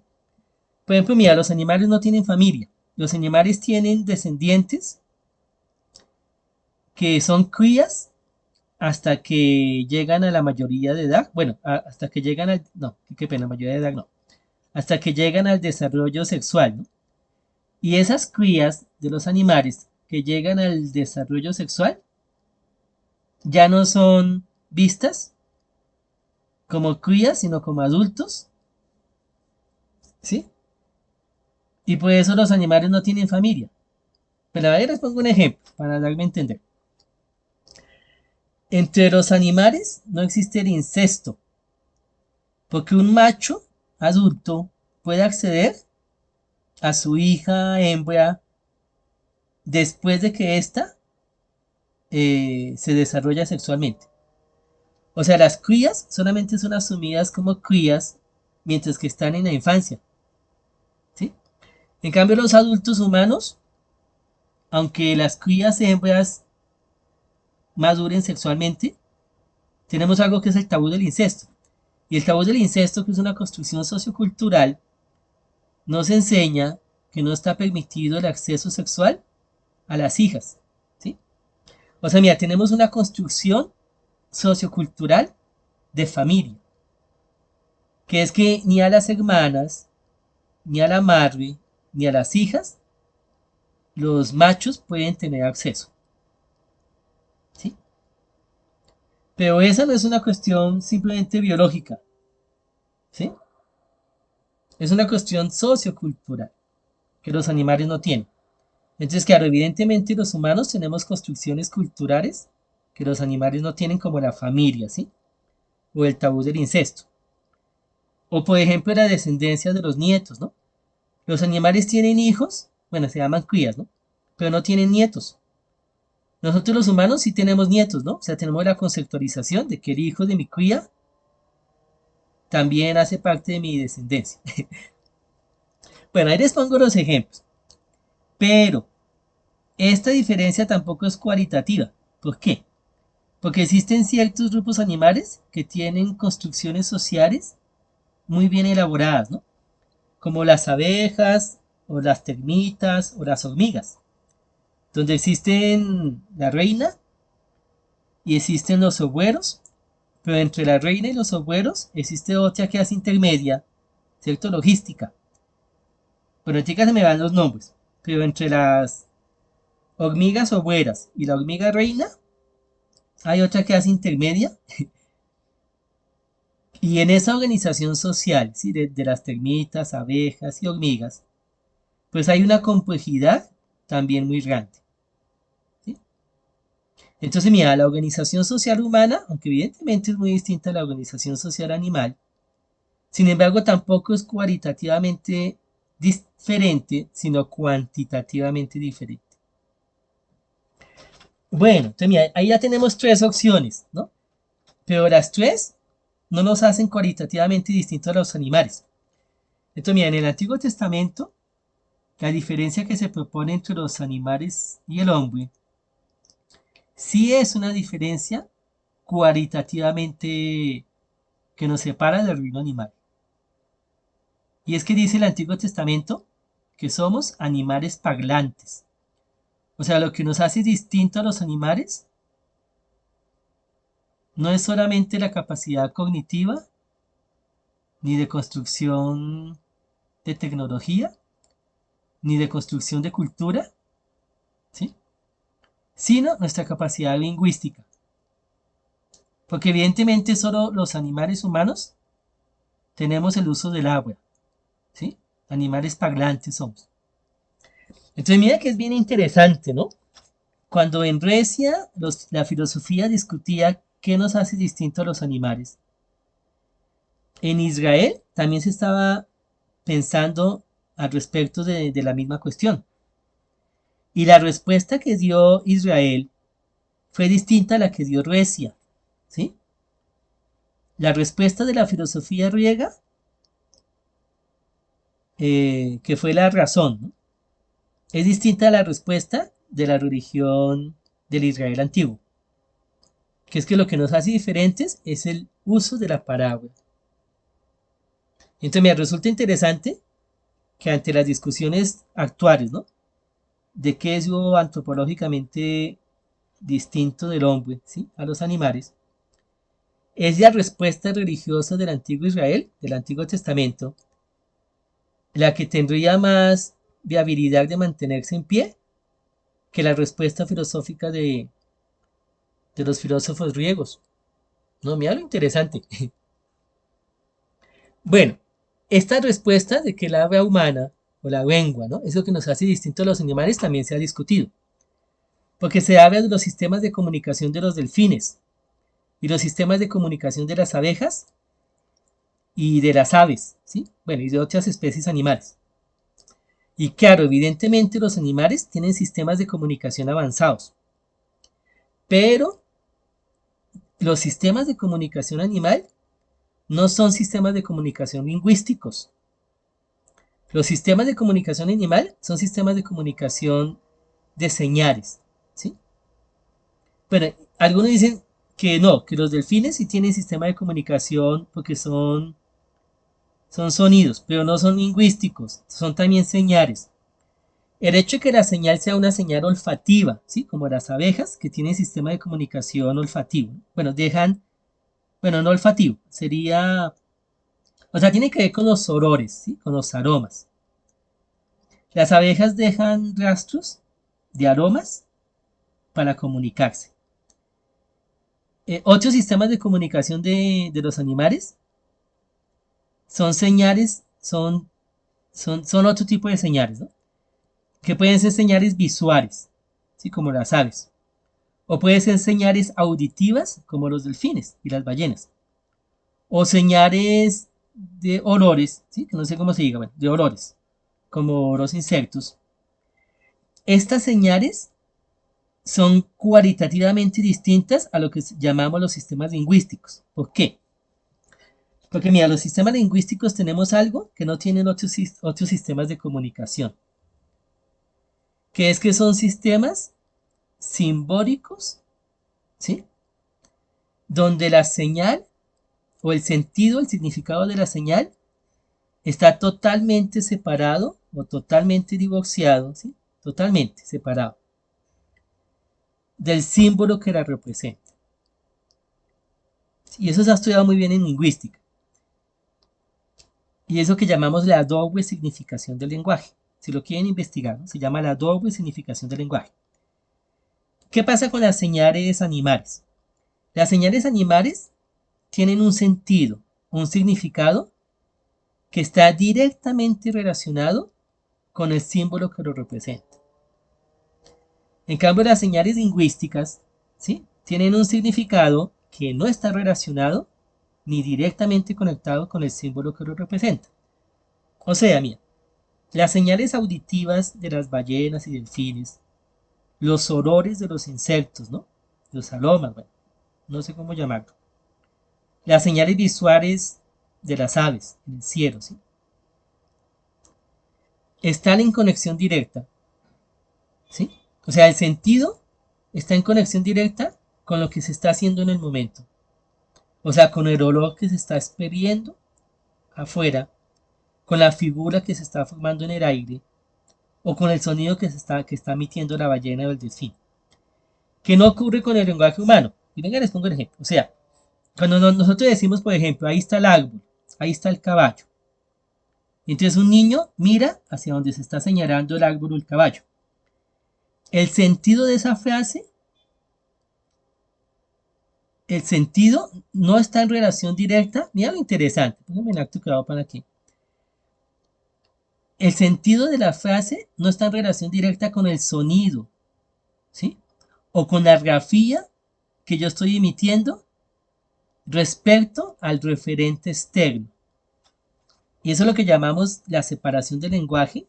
Por ejemplo, mira, los animales no tienen familia. Los animales tienen descendientes que son crías hasta que llegan a la mayoría de edad. Bueno, hasta que llegan al... No, qué pena, mayoría de edad no. Hasta que llegan al desarrollo sexual, ¿no? Y esas crías de los animales que llegan al desarrollo sexual ya no son vistas como crías, sino como adultos, ¿sí? Y por eso los animales no tienen familia. Pero a ver, les pongo un ejemplo para darme a entender. Entre los animales no existe el incesto, porque un macho adulto puede acceder a su hija hembra después de que ésta se desarrolla sexualmente. O sea, las crías solamente son asumidas como crías mientras que están en la infancia, ¿sí? En cambio, los adultos humanos, aunque las crías hembras maduren sexualmente, tenemos algo que es el tabú del incesto. Y el tabú del incesto, que es una construcción sociocultural, nos enseña que no está permitido el acceso sexual a las hijas, ¿sí? O sea, mira, tenemos una construcción sociocultural de familia, que es que ni a las hermanas, ni a la madre, ni a las hijas, los machos pueden tener acceso, ¿sí? Pero esa no es una cuestión simplemente biológica, ¿sí? Es una cuestión sociocultural que los animales no tienen. Entonces, claro, evidentemente los humanos tenemos construcciones culturales que los animales no tienen, como la familia, ¿sí? O el tabú del incesto. O por ejemplo la descendencia de los nietos, ¿no? Los animales tienen hijos, bueno, se llaman crías, ¿no? Pero no tienen nietos. Nosotros los humanos sí tenemos nietos, ¿no? O sea, tenemos la conceptualización de que el hijo de mi cría también hace parte de mi descendencia. Bueno, ahí les pongo los ejemplos. Pero esta diferencia tampoco es cualitativa. ¿Por qué? Porque existen ciertos grupos animales que tienen construcciones sociales muy bien elaboradas, ¿no? Como las abejas, o las termitas, o las hormigas, donde existen la reina y existen los obreros, Pero entre la reina y los obreros existe otra que hace intermedia, ¿cierto? Logística. Bueno, chicas se me van los nombres, pero entre las hormigas obreras y la hormiga reina hay otra que hace intermedia. Y en esa organización social, ¿sí? De las termitas, abejas y hormigas, pues hay una complejidad también muy grande. ¿Sí? Entonces, mira, la organización social humana, aunque evidentemente es muy distinta a la organización social animal, sin embargo, tampoco es cualitativamente diferente, sino cuantitativamente diferente. Bueno, entonces mira, ahí ya tenemos tres opciones, ¿no? Pero las tres no nos hacen cualitativamente distintos a los animales. Entonces, mira, en el Antiguo Testamento, la diferencia que se propone entre los animales y el hombre, sí es una diferencia cualitativamente que nos separa del reino animal. Y es que dice el Antiguo Testamento que somos animales parlantes. O sea, lo que nos hace distinto a los animales no es solamente la capacidad cognitiva ni de construcción de tecnología, ni de construcción de cultura, ¿sí? Sino nuestra capacidad lingüística. Porque evidentemente solo los animales humanos tenemos el uso del agua, ¿sí? Animales parlantes somos. Entonces mira que es bien interesante, ¿no? Cuando en Grecia la filosofía discutía qué nos hace distinto a los animales, en Israel también se estaba pensando al respecto de la misma cuestión. Y la respuesta que dio Israel fue distinta a la que dio Grecia, ¿sí? La respuesta de la filosofía griega, que fue la razón, ¿no? Es distinta a la respuesta de la religión del Israel antiguo, que es que lo que nos hace diferentes es el uso de la palabra. Entonces me resulta interesante que ante las discusiones actuales, ¿no? De qué es lo antropológicamente distinto del hombre, ¿sí? A los animales, es la respuesta religiosa del antiguo Israel, del Antiguo Testamento, la que tendría más viabilidad de mantenerse en pie que la respuesta filosófica de los filósofos griegos. No, mira lo interesante. Bueno, esta respuesta de que la habla humana o la lengua, ¿no? Es lo que nos hace distintos a los animales también se ha discutido. Porque se habla de los sistemas de comunicación de los delfines y los sistemas de comunicación de las abejas y de las aves, ¿sí? Bueno, y de otras especies animales. Y claro, evidentemente los animales tienen sistemas de comunicación avanzados, pero los sistemas de comunicación animal no son sistemas de comunicación lingüísticos. Los sistemas de comunicación animal son sistemas de comunicación de señales, ¿sí? Bueno, algunos dicen que no, que los delfines sí tienen sistema de comunicación porque son sonidos, pero no son lingüísticos, son también señales. El hecho de que la señal sea una señal olfativa, ¿sí? Como las abejas que tienen sistema de comunicación olfativo. Bueno, bueno, no olfativo, sería, o sea, tiene que ver con los olores, ¿sí? Con los aromas. Las abejas dejan rastros de aromas para comunicarse. Otros sistemas de comunicación de los animales son señales, son otro tipo de señales, ¿no? Que pueden ser señales visuales, ¿sí? Como las aves. O pueden ser señales auditivas, como los delfines y las ballenas. O señales de olores, ¿sí? Que no sé cómo se diga, bueno, de olores, como los insectos. Estas señales son cualitativamente distintas a lo que llamamos los sistemas lingüísticos. ¿Por qué? Porque mira, los sistemas lingüísticos tenemos algo que no tienen otros sistemas de comunicación, que es que son sistemas simbólicos, ¿sí? Donde la señal o el sentido, el significado de la señal está totalmente separado o totalmente divorciado, ¿sí? Totalmente separado del símbolo que la representa. Y eso se ha estudiado muy bien en lingüística. Y eso que llamamos la doble significación del lenguaje. Si lo quieren investigar, ¿no? Se llama la doble significación del lenguaje. ¿Qué pasa con las señales animales? Las señales animales tienen un sentido, un significado que está directamente relacionado con el símbolo que lo representa. En cambio, las señales lingüísticas, ¿sí?, tienen un significado que no está relacionado ni directamente conectado con el símbolo que lo representa. O sea, mira, las señales auditivas de las ballenas y delfines, los olores de los insectos, ¿no? Los aromas, bueno, no sé cómo llamarlo. Las señales visuales de las aves en el cielo, ¿sí?, están en conexión directa, ¿sí? O sea, el sentido está en conexión directa con lo que se está haciendo en el momento. O sea, con el olor que se está expeliendo afuera, con la figura que se está formando en el aire, o con el sonido que está emitiendo la ballena o el delfín. ¿Qué no ocurre con el lenguaje humano? Y venga, les pongo el ejemplo. O sea, cuando nosotros decimos, por ejemplo, ahí está el árbol, ahí está el caballo. Y entonces un niño mira hacia donde se está señalando el árbol o el caballo. El sentido de esa frase, el sentido no está en relación directa. Mira lo interesante. Póngame el acto que va para aquí. El sentido de la frase no está en relación directa con el sonido, ¿sí? O con la grafía que yo estoy emitiendo respecto al referente externo. Y eso es lo que llamamos la separación del lenguaje,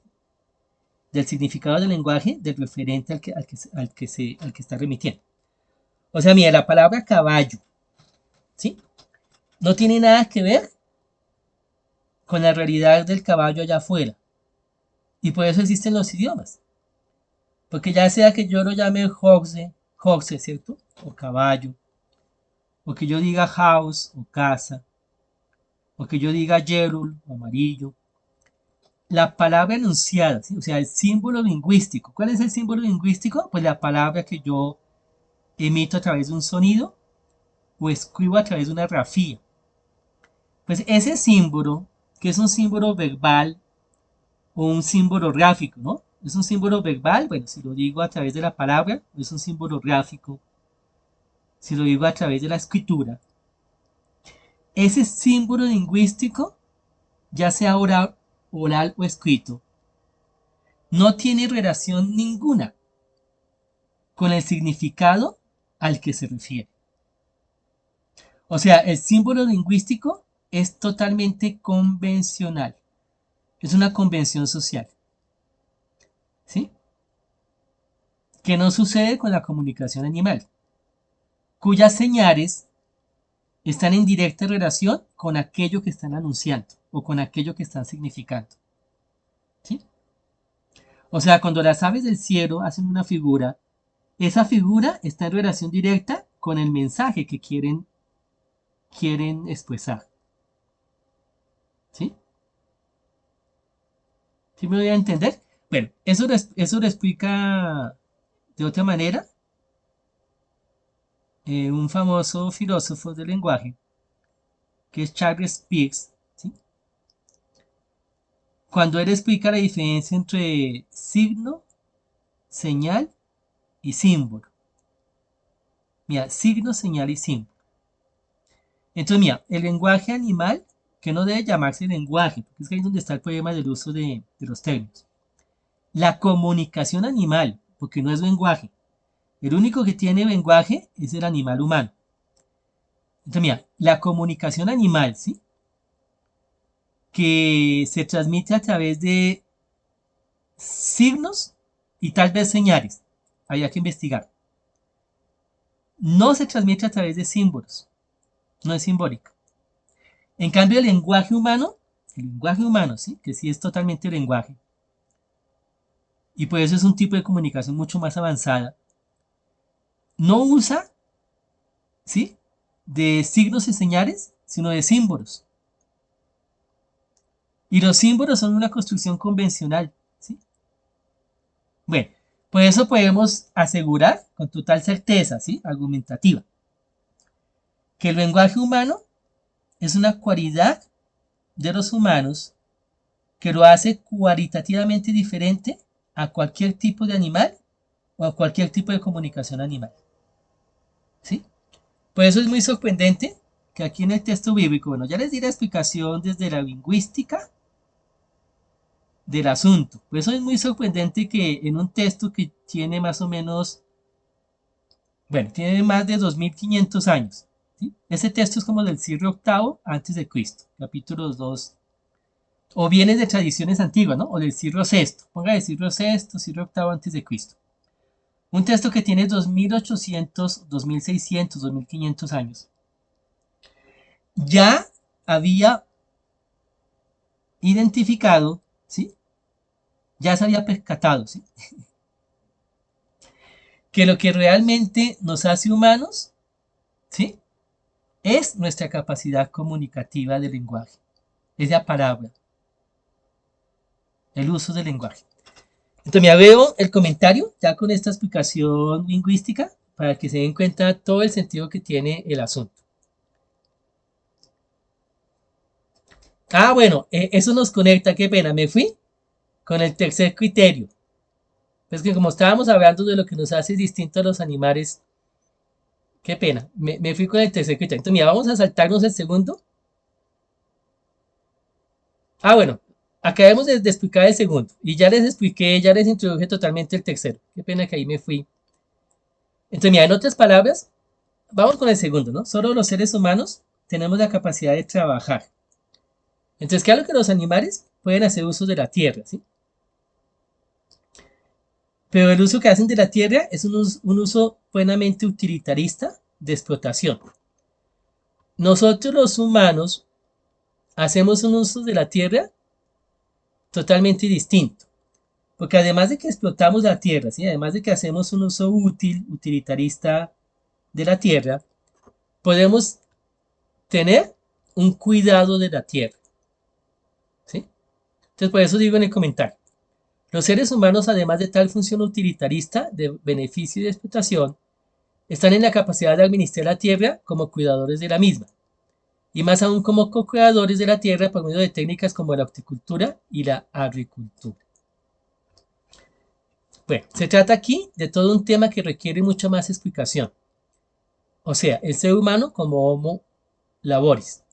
del significado del lenguaje, del referente al que está remitiendo. O sea, mira, la palabra caballo, ¿sí?, no tiene nada que ver con la realidad del caballo allá afuera. Y por eso existen los idiomas. Porque ya sea que yo lo llame hoxe, ¿cierto? O caballo. O que yo diga house o casa. O que yo diga yerul o amarillo. La palabra enunciada, ¿sí?, o sea, el símbolo lingüístico. ¿Cuál es el símbolo lingüístico? Pues la palabra que yo emito a través de un sonido o escribo a través de una grafía. Pues ese símbolo, que es un símbolo verbal o un símbolo gráfico, ¿no? Es un símbolo verbal, bueno, si lo digo a través de la palabra, es un símbolo gráfico. Si lo digo a través de la escritura, ese símbolo lingüístico, ya sea oral o escrito, no tiene relación ninguna con el significado al que se refiere. O sea, el símbolo lingüístico es totalmente convencional. Es una convención social. ¿Sí? Que no sucede con la comunicación animal, cuyas señales están en directa relación con aquello que están anunciando o con aquello que están significando. ¿Sí? O sea, cuando las aves del cielo hacen una figura, esa figura está en relación directa con el mensaje que quieren expresar. ¿Sí? ¿Sí me voy a entender? Bueno, eso lo explica de otra manera un famoso filósofo del lenguaje, que es Charles Peirce, ¿sí?, cuando él explica la diferencia entre signo, señal y símbolo. Mira, signo, señal y símbolo. Entonces, mira, el lenguaje animal, que no debe llamarse lenguaje, porque es que ahí es donde está el problema del uso de los términos. La comunicación animal, porque no es lenguaje. El único que tiene lenguaje es el animal humano. Entonces, mira, la comunicación animal, ¿sí?, que se transmite a través de signos y tal vez señales. Había que investigar. No se transmite a través de símbolos. No es simbólica. En cambio, el lenguaje humano, ¿sí?, que sí es totalmente lenguaje, y por eso es un tipo de comunicación mucho más avanzada, no usa, ¿sí?, de signos y señales, sino de símbolos. Y los símbolos son una construcción convencional, ¿sí? Bueno, por eso podemos asegurar con total certeza, ¿sí?, argumentativa, que el lenguaje humano es una cualidad de los humanos que lo hace cualitativamente diferente a cualquier tipo de animal o a cualquier tipo de comunicación animal. ¿Sí? Por eso es muy sorprendente que aquí en el texto bíblico, bueno, ya les di la explicación desde la lingüística del asunto. Por eso es muy sorprendente que en un texto que tiene más o menos, bueno, tiene más de 2500 años. ¿Sí? Ese texto es como del siglo octavo antes de Cristo, capítulos 2, o viene de tradiciones antiguas, ¿no? O del siglo sexto, ponga el siglo sexto, siglo octavo antes de Cristo. Un texto que tiene 2800, 2600, 2500 años. Ya había identificado, ¿sí? Ya se había percatado, ¿sí? Que lo que realmente nos hace humanos, ¿sí? Es nuestra capacidad comunicativa del lenguaje, es la palabra, el uso del lenguaje. Entonces, me veo el comentario ya con esta explicación lingüística para que se den cuenta todo el sentido que tiene el asunto. Ah, bueno, eso nos conecta, qué pena, me fui con el tercer criterio. Pues que como estábamos hablando de lo que nos hace distinto a los animales, qué pena, me fui con el tercer criterio. Entonces, mira, vamos a saltarnos el segundo. Ah, bueno, acabemos de explicar el segundo. Y ya les expliqué, ya les introduje totalmente el tercero. Qué pena que ahí me fui. Entonces, mira, en otras palabras, vamos con el segundo, ¿no? Solo los seres humanos tenemos la capacidad de trabajar. Entonces, claro que los animales pueden hacer uso de la tierra, ¿sí? Pero el uso que hacen de la tierra es un uso plenamente utilitarista de explotación. Nosotros los humanos hacemos un uso de la tierra totalmente distinto. Porque además de que explotamos la tierra, ¿sí? Además de que hacemos un uso útil, utilitarista de la tierra, podemos tener un cuidado de la tierra, ¿sí? Entonces, por eso digo en el comentario, los seres humanos, además de tal función utilitarista de beneficio y de explotación, están en la capacidad de administrar la tierra como cuidadores de la misma, y más aún como co-creadores de la tierra por medio de técnicas como la horticultura y la agricultura. Bueno, se trata aquí de todo un tema que requiere mucha más explicación. O sea, el ser humano como Homo laboris,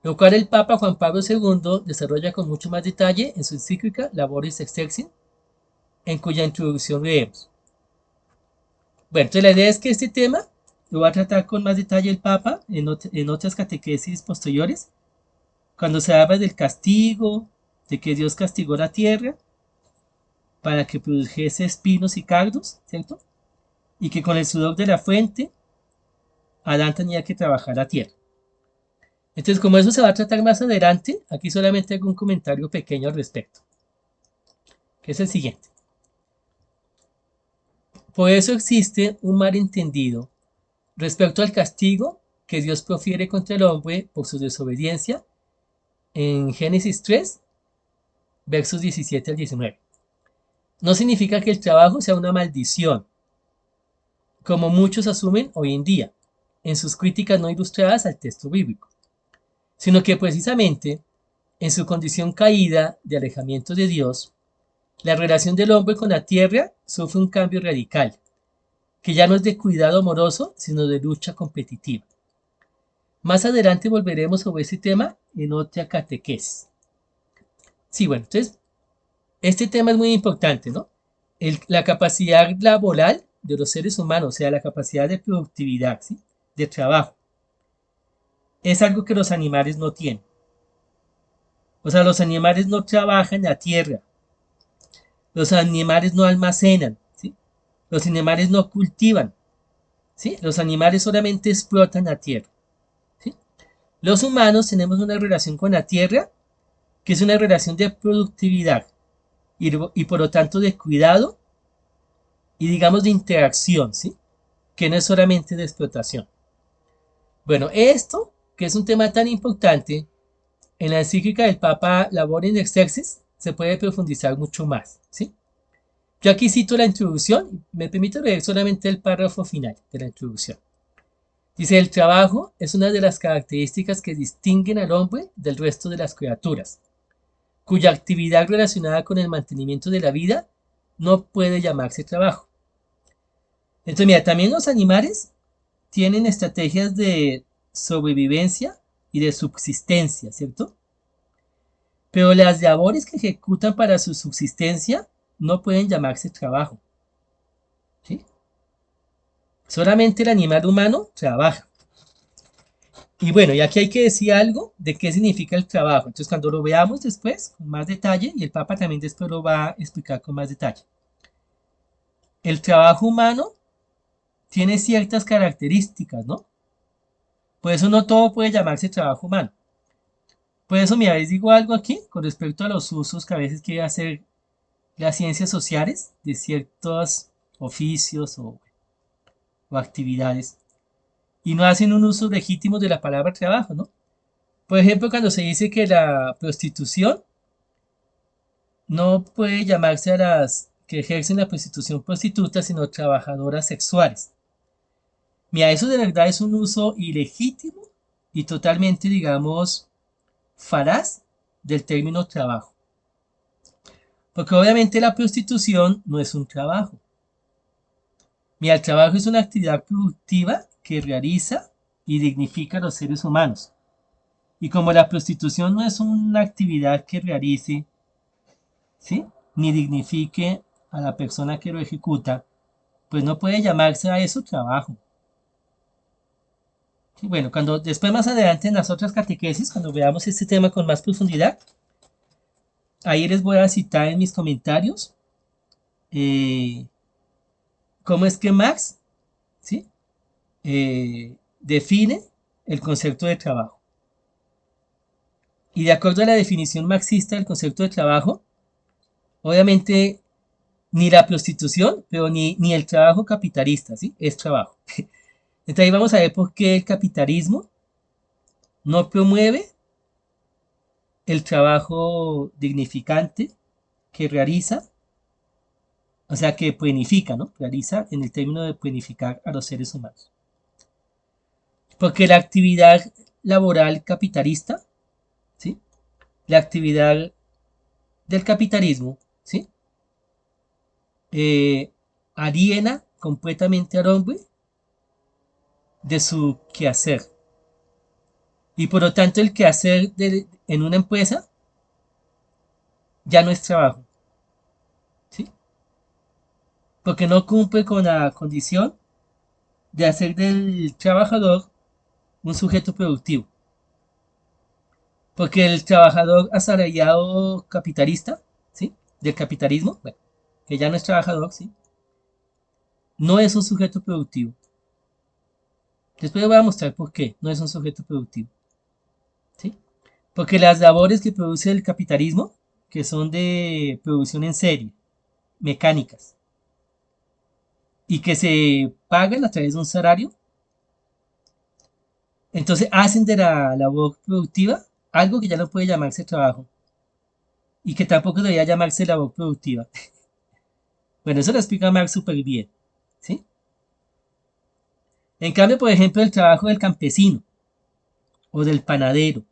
lo cual el Papa Juan Pablo II desarrolla con mucho más detalle en su encíclica Laboris Exercens, en cuya introducción leemos. Bueno, entonces la idea es que este tema lo va a tratar con más detalle el Papa en otras catequesis posteriores, cuando se habla del castigo, de que Dios castigó la tierra para que produjese espinos y cardos, ¿cierto? Y que con el sudor de la fuente Adán tenía que trabajar la tierra. Entonces, como eso se va a tratar más adelante, aquí solamente hago un comentario pequeño al respecto, que es el siguiente. Por eso existe un malentendido respecto al castigo que Dios profiere contra el hombre por su desobediencia en Génesis 3, versos 17 al 19. No significa que el trabajo sea una maldición, como muchos asumen hoy en día, en sus críticas no ilustradas al texto bíblico, sino que precisamente en su condición caída de alejamiento de Dios, la relación del hombre con la tierra sufre un cambio radical, que ya no es de cuidado amoroso, sino de lucha competitiva. Más adelante volveremos sobre este tema en otra catequesis. Sí, bueno, entonces, este tema es muy importante, ¿no? La capacidad laboral de los seres humanos, o sea, la capacidad de productividad, ¿sí? De trabajo, es algo que los animales no tienen. O sea, los animales no trabajan la tierra, los animales no almacenan, ¿sí? Los animales no cultivan, ¿sí? Los animales solamente explotan la tierra, ¿sí? Los humanos tenemos una relación con la tierra que es una relación de productividad y por lo tanto de cuidado y digamos de interacción, ¿sí? Que no es solamente de explotación. Bueno, esto, que es un tema tan importante, en la encíclica del Papa Laboris Exercens se puede profundizar mucho más, ¿sí? Yo aquí cito la introducción, me permito leer solamente el párrafo final de la introducción. Dice, el trabajo es una de las características que distinguen al hombre del resto de las criaturas, cuya actividad relacionada con el mantenimiento de la vida no puede llamarse trabajo. Entonces, mira, también los animales tienen estrategias de sobrevivencia y de subsistencia, ¿cierto? Pero las labores que ejecutan para su subsistencia no pueden llamarse trabajo, ¿sí? Solamente el animal humano trabaja. Y bueno, y aquí hay que decir algo de qué significa el trabajo. Entonces, cuando lo veamos después, con más detalle, y el Papa también después lo va a explicar con más detalle. El trabajo humano tiene ciertas características, ¿no? Por eso no todo puede llamarse trabajo humano. Por eso, mira, les digo algo aquí con respecto a los usos que a veces quiere hacer las ciencias sociales de ciertos oficios o actividades y no hacen un uso legítimo de la palabra trabajo, ¿no? Por ejemplo, cuando se dice que la prostitución no puede llamarse a las que ejercen la prostitución prostitutas, sino trabajadoras sexuales. Mira, eso de verdad es un uso ilegítimo y totalmente, digamos, falaz del término trabajo. Porque obviamente la prostitución no es un trabajo. Mira, el trabajo es una actividad productiva que realiza y dignifica a los seres humanos. Y como la prostitución no es una actividad que realice, ¿sí? Ni dignifique a la persona que lo ejecuta, pues no puede llamarse a eso trabajo. Sí, bueno, cuando después más adelante en las otras catequesis, cuando veamos este tema con más profundidad, ahí les voy a citar en mis comentarios eh, cómo es que Marx, ¿sí? Define el concepto de trabajo. Y de acuerdo a la definición marxista del concepto de trabajo, obviamente ni la prostitución, pero ni el trabajo capitalista, ¿sí? Es trabajo. Entonces ahí vamos a ver por qué el capitalismo no promueve el trabajo dignificante que realiza, o sea, que planifica, ¿no? Realiza en el término de planificar a los seres humanos. Porque la actividad laboral capitalista, ¿sí? La actividad del capitalismo, ¿sí? Eh, aliena completamente al hombre de su quehacer. Y por lo tanto el quehacer en una empresa ya no es trabajo, ¿sí? Porque no cumple con la condición de hacer del trabajador un sujeto productivo. Porque el trabajador asalariado capitalista, ¿sí? Del capitalismo, bueno, que ya no es trabajador, ¿sí? No es un sujeto productivo. Después les voy a mostrar por qué no es un sujeto productivo, ¿sí? Porque las labores que produce el capitalismo, que son de producción en serie, mecánicas, y que se pagan a través de un salario, entonces hacen de la labor productiva algo que ya no puede llamarse trabajo y que tampoco debería llamarse labor productiva. Bueno, eso lo explica Marx súper bien, ¿sí? En cambio, por ejemplo, el trabajo del campesino o del panadero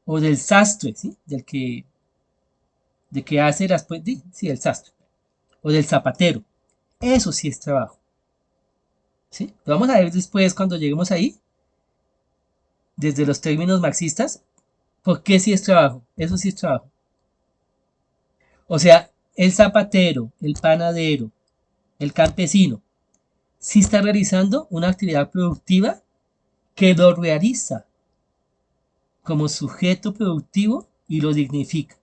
o del sastre, ¿sí? De que hace las, pues, sí, el sastre o del zapatero, eso sí es trabajo, ¿sí? Lo vamos a ver después cuando lleguemos ahí, desde los términos marxistas, por qué sí es trabajo, eso sí es trabajo. O sea, el zapatero, el panadero, el campesino, sí está realizando una actividad productiva que lo realiza como sujeto productivo y lo dignifica,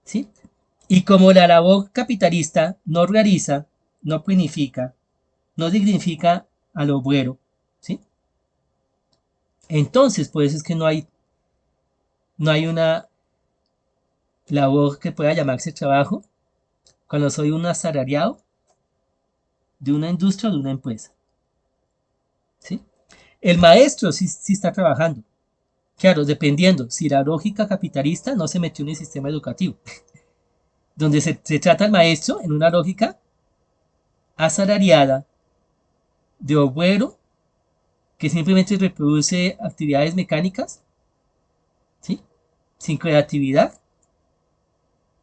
¿sí? Y como la labor capitalista no realiza, no planifica, no dignifica al obrero, ¿sí? Entonces, por eso es que no hay una labor que pueda llamarse trabajo cuando soy un asalariado de una industria o de una empresa, ¿sí? El maestro sí está trabajando. Claro, dependiendo si la lógica capitalista no se metió en el sistema educativo, donde se trata al maestro en una lógica asalariada de obrero que simplemente reproduce actividades mecánicas, ¿sí? Sin creatividad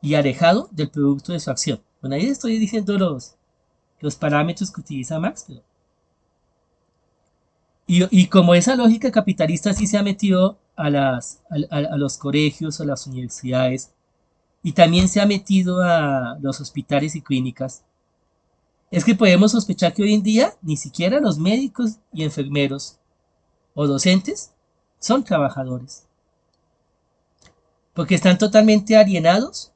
y alejado del producto de su acción. Bueno, ahí estoy diciendo los parámetros que utiliza Marx. Y como esa lógica capitalista sí se ha metido a los colegios, a las universidades, y también se ha metido a los hospitales y clínicas, es que podemos sospechar que hoy en día ni siquiera los médicos y enfermeros o docentes son trabajadores, porque están totalmente alienados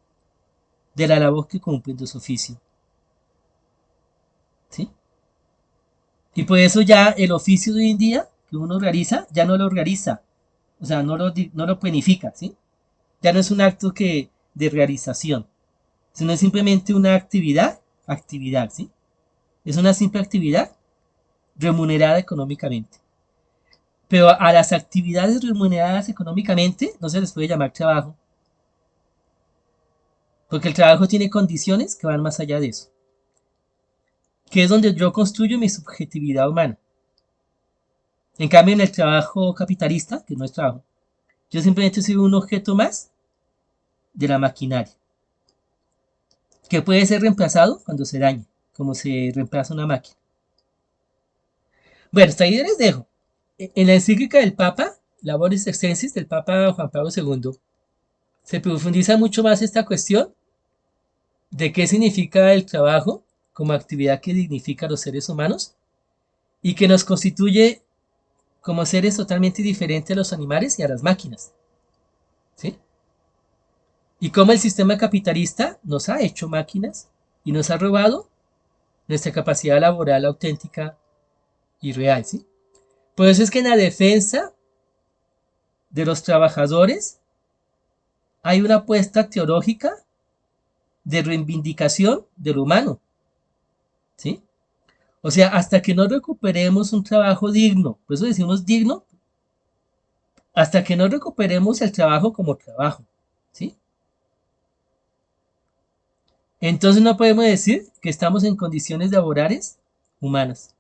de la labor que cumplen de su oficio, ¿sí? Y por eso ya el oficio de hoy en día que uno realiza, ya no lo realiza, o sea, no lo planifica, ¿sí? Ya no es un acto de realización, sino es simplemente una actividad, ¿sí? Es una simple actividad remunerada económicamente. Pero a las actividades remuneradas económicamente no se les puede llamar trabajo, porque el trabajo tiene condiciones que van más allá de eso, que es donde yo construyo mi subjetividad humana. En cambio, en el trabajo capitalista, que no es trabajo, yo simplemente soy un objeto más de la maquinaria, que puede ser reemplazado cuando se dañe, como se reemplaza una máquina. Bueno, hasta ahí les dejo. En la encíclica del Papa, Laboris Extensis, del Papa Juan Pablo II, se profundiza mucho más esta cuestión de qué significa el trabajo como actividad que dignifica a los seres humanos y que nos constituye como seres totalmente diferentes a los animales y a las máquinas, ¿sí? Y cómo el sistema capitalista nos ha hecho máquinas y nos ha robado nuestra capacidad laboral auténtica y real, ¿sí? Por eso es que en la defensa de los trabajadores hay una apuesta teológica de reivindicación del humano, ¿sí? O sea, hasta que no recuperemos un trabajo digno, por eso decimos digno, hasta que no recuperemos el trabajo como trabajo, ¿sí? Entonces no podemos decir que estamos en condiciones laborales humanas.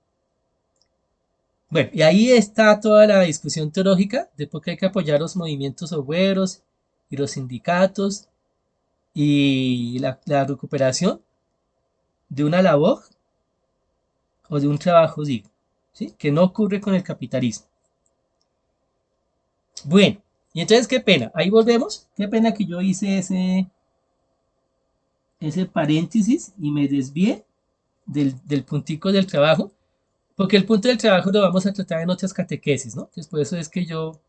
Bueno, y ahí está toda la discusión teológica de por qué hay que apoyar los movimientos obreros y los sindicatos y la recuperación de una labor o de un trabajo digno, ¿sí? Que no ocurre con el capitalismo. Bueno, y entonces qué pena, ahí volvemos, qué pena que yo hice ese paréntesis y me desvié del puntico del trabajo, porque el punto del trabajo lo vamos a tratar en otras catequesis, ¿no? Entonces por eso es que yo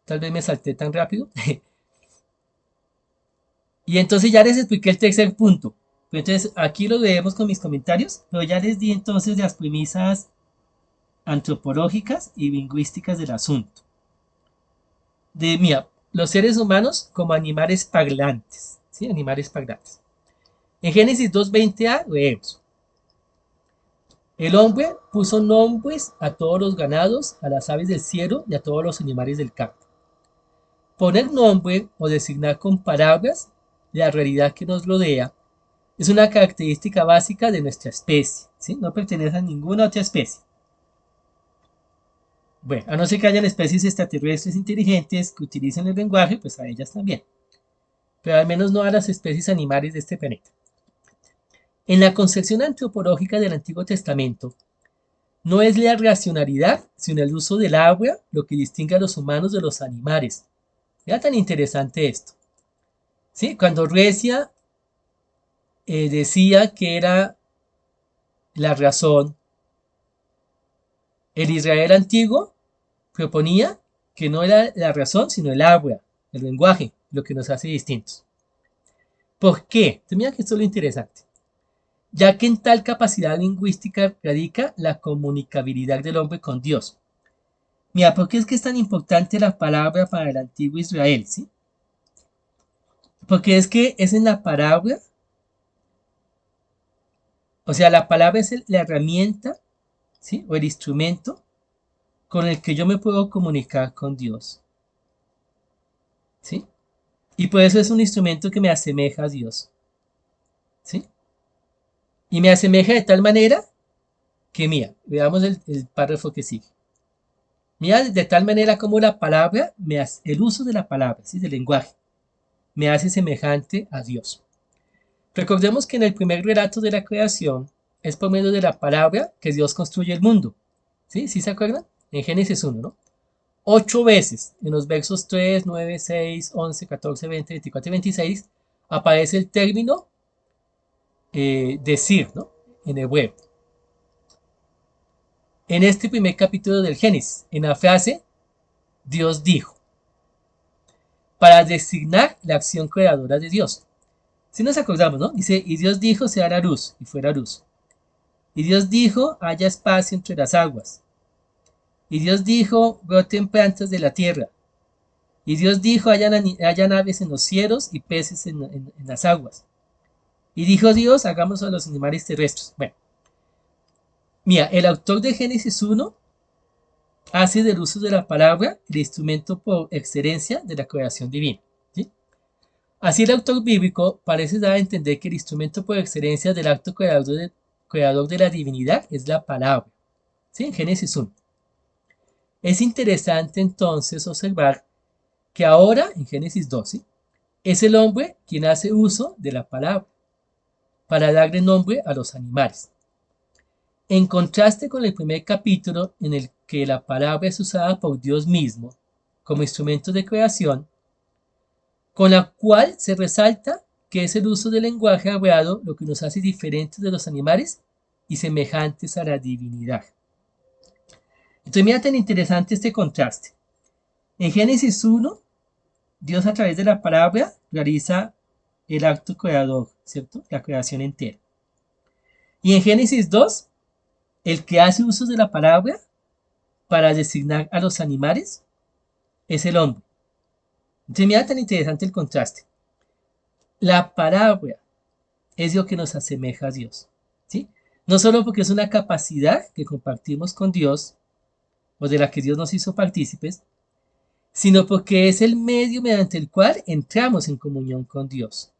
tal vez me salté tan rápido. Y entonces ya les expliqué el tercer punto. Entonces aquí lo vemos con mis comentarios, pero ya les di entonces las premisas antropológicas y lingüísticas del asunto. Mira, los seres humanos como animales parlantes, ¿sí? Animales parlantes. En Génesis 2:20a leemos: el hombre puso nombres a todos los ganados, a las aves del cielo y a todos los animales del campo. Poner nombre o designar con palabras la realidad que nos rodea es una característica básica de nuestra especie, ¿sí? No pertenece a ninguna otra especie. Bueno, a no ser que hayan especies extraterrestres inteligentes que utilicen el lenguaje, pues a ellas también. Pero al menos no a las especies animales de este planeta. En la concepción antropológica del Antiguo Testamento, no es la racionalidad, sino el uso del agua lo que distingue a los humanos de los animales. Era tan interesante esto. ¿Sí? Cuando Recia decía que era la razón, el Israel antiguo proponía que no era la razón, sino el agua, el lenguaje, lo que nos hace distintos. ¿Por qué? Mira que esto es lo interesante. Ya que en tal capacidad lingüística radica la comunicabilidad del hombre con Dios. Mira, ¿por qué es que es tan importante la palabra para el antiguo Israel? ¿Sí? Porque es que es en la palabra, o sea, la palabra es la herramienta, ¿sí? O el instrumento con el que yo me puedo comunicar con Dios, ¿sí? Y por eso es un instrumento que me asemeja a Dios, ¿sí? Y me asemeja de tal manera que mía, veamos el párrafo que sigue. Mira, de tal manera como la palabra, el uso de la palabra, ¿sí? Del lenguaje, me hace semejante a Dios. Recordemos que en el primer relato de la creación es por medio de la palabra que Dios construye el mundo. ¿Sí? ¿Sí se acuerdan? En Génesis 1, ¿no? 8 veces en los versos 3, 9, 6, 11, 14, 20, 24 y 26 aparece el término decir, ¿no? En hebreo. En este primer capítulo del Génesis, en la frase Dios dijo, para designar la acción creadora de Dios. Si nos acordamos, ¿no? Dice, y Dios dijo, sea la luz, y fuera luz. Y Dios dijo, haya espacio entre las aguas. Y Dios dijo, broten plantas de la tierra. Y Dios dijo, haya aves en los cielos y peces en las aguas. Y dijo Dios, hagamos a los animales terrestres. Bueno, mira, el autor de Génesis 1 hace del uso de la palabra el instrumento por excelencia de la creación divina. ¿Sí? Así el autor bíblico parece dar a entender que el instrumento por excelencia del acto creador de la divinidad es la palabra. ¿Sí? En Génesis 1. Es interesante entonces observar que ahora, en Génesis 12, es el hombre quien hace uso de la palabra para darle nombre a los animales. En contraste con el primer capítulo en el que la palabra es usada por Dios mismo como instrumento de creación, con la cual se resalta que es el uso del lenguaje hablado lo que nos hace diferentes de los animales y semejantes a la divinidad. Entonces mira tan interesante este contraste. En Génesis 1, Dios a través de la palabra realiza el acto creador, ¿cierto? La creación entera. Y en Génesis 2, el que hace uso de la palabra para designar a los animales es el hombre. Entonces mira tan interesante el contraste. La palabra es lo que nos asemeja a Dios, ¿sí? No solo porque es una capacidad que compartimos con Dios o de la que Dios nos hizo partícipes, sino porque es el medio mediante el cual entramos en comunión con Dios.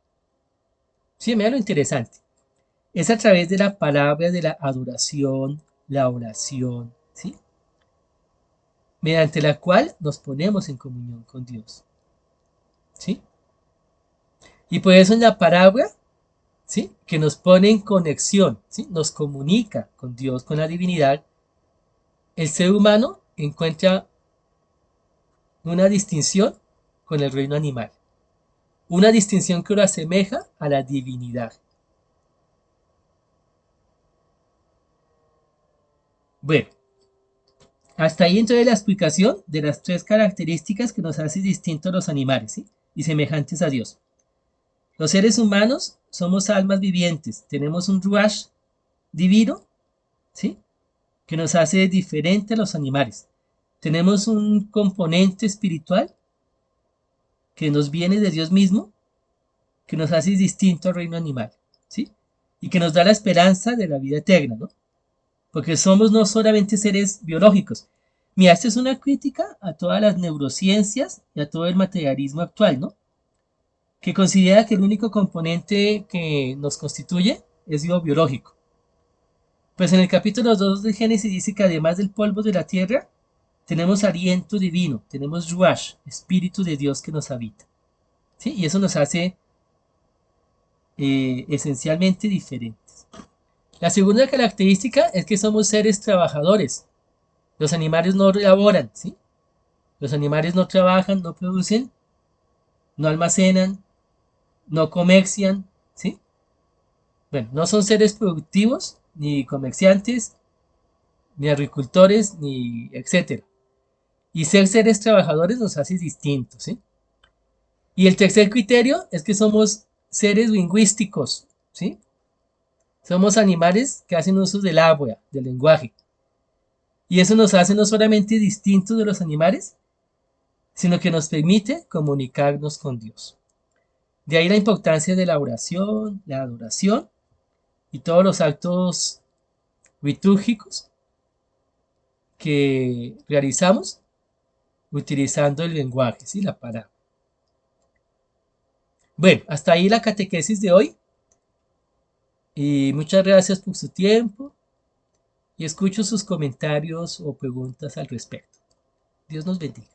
Sí, mira lo interesante. Es a través de la palabra de la adoración, la oración, ¿sí? Mediante la cual nos ponemos en comunión con Dios, ¿sí? Y por eso en la palabra, ¿sí? Que nos pone en conexión, ¿sí? Nos comunica con Dios, con la divinidad, el ser humano encuentra una distinción con el reino animal, una distinción que lo asemeja a la divinidad. Bueno, hasta ahí entonces la explicación de las tres características que nos hacen distintos a los animales, ¿sí? Y semejantes a Dios. Los seres humanos somos almas vivientes, tenemos un ruach divino, ¿sí? Que nos hace diferente a los animales. Tenemos un componente espiritual que nos viene de Dios mismo, que nos hace distinto al reino animal, ¿sí? Y que nos da la esperanza de la vida eterna, ¿no? Porque somos no solamente seres biológicos. Mira, esta es una crítica a todas las neurociencias y a todo el materialismo actual, ¿no? Que considera que el único componente que nos constituye es lo biológico. Pues en el capítulo 2 de Génesis dice que además del polvo de la tierra, tenemos aliento divino, tenemos Ruach, Espíritu de Dios que nos habita. ¿Sí? Y eso nos hace esencialmente diferentes. La segunda característica es que somos seres trabajadores. Los animales no laboran, ¿sí? Los animales no trabajan, no producen, no almacenan, no comercian, ¿sí? Bueno, no son seres productivos, ni comerciantes, ni agricultores, ni etcétera. Y ser seres trabajadores nos hace distintos, ¿sí? Y el tercer criterio es que somos seres lingüísticos, ¿sí? Somos animales que hacen uso del habla, del lenguaje. Y eso nos hace no solamente distintos de los animales, sino que nos permite comunicarnos con Dios. De ahí la importancia de la oración, la adoración y todos los actos litúrgicos que realizamos utilizando el lenguaje, ¿sí? La palabra. Bueno, hasta ahí la catequesis de hoy y muchas gracias por su tiempo y escucho sus comentarios o preguntas al respecto. Dios nos bendiga.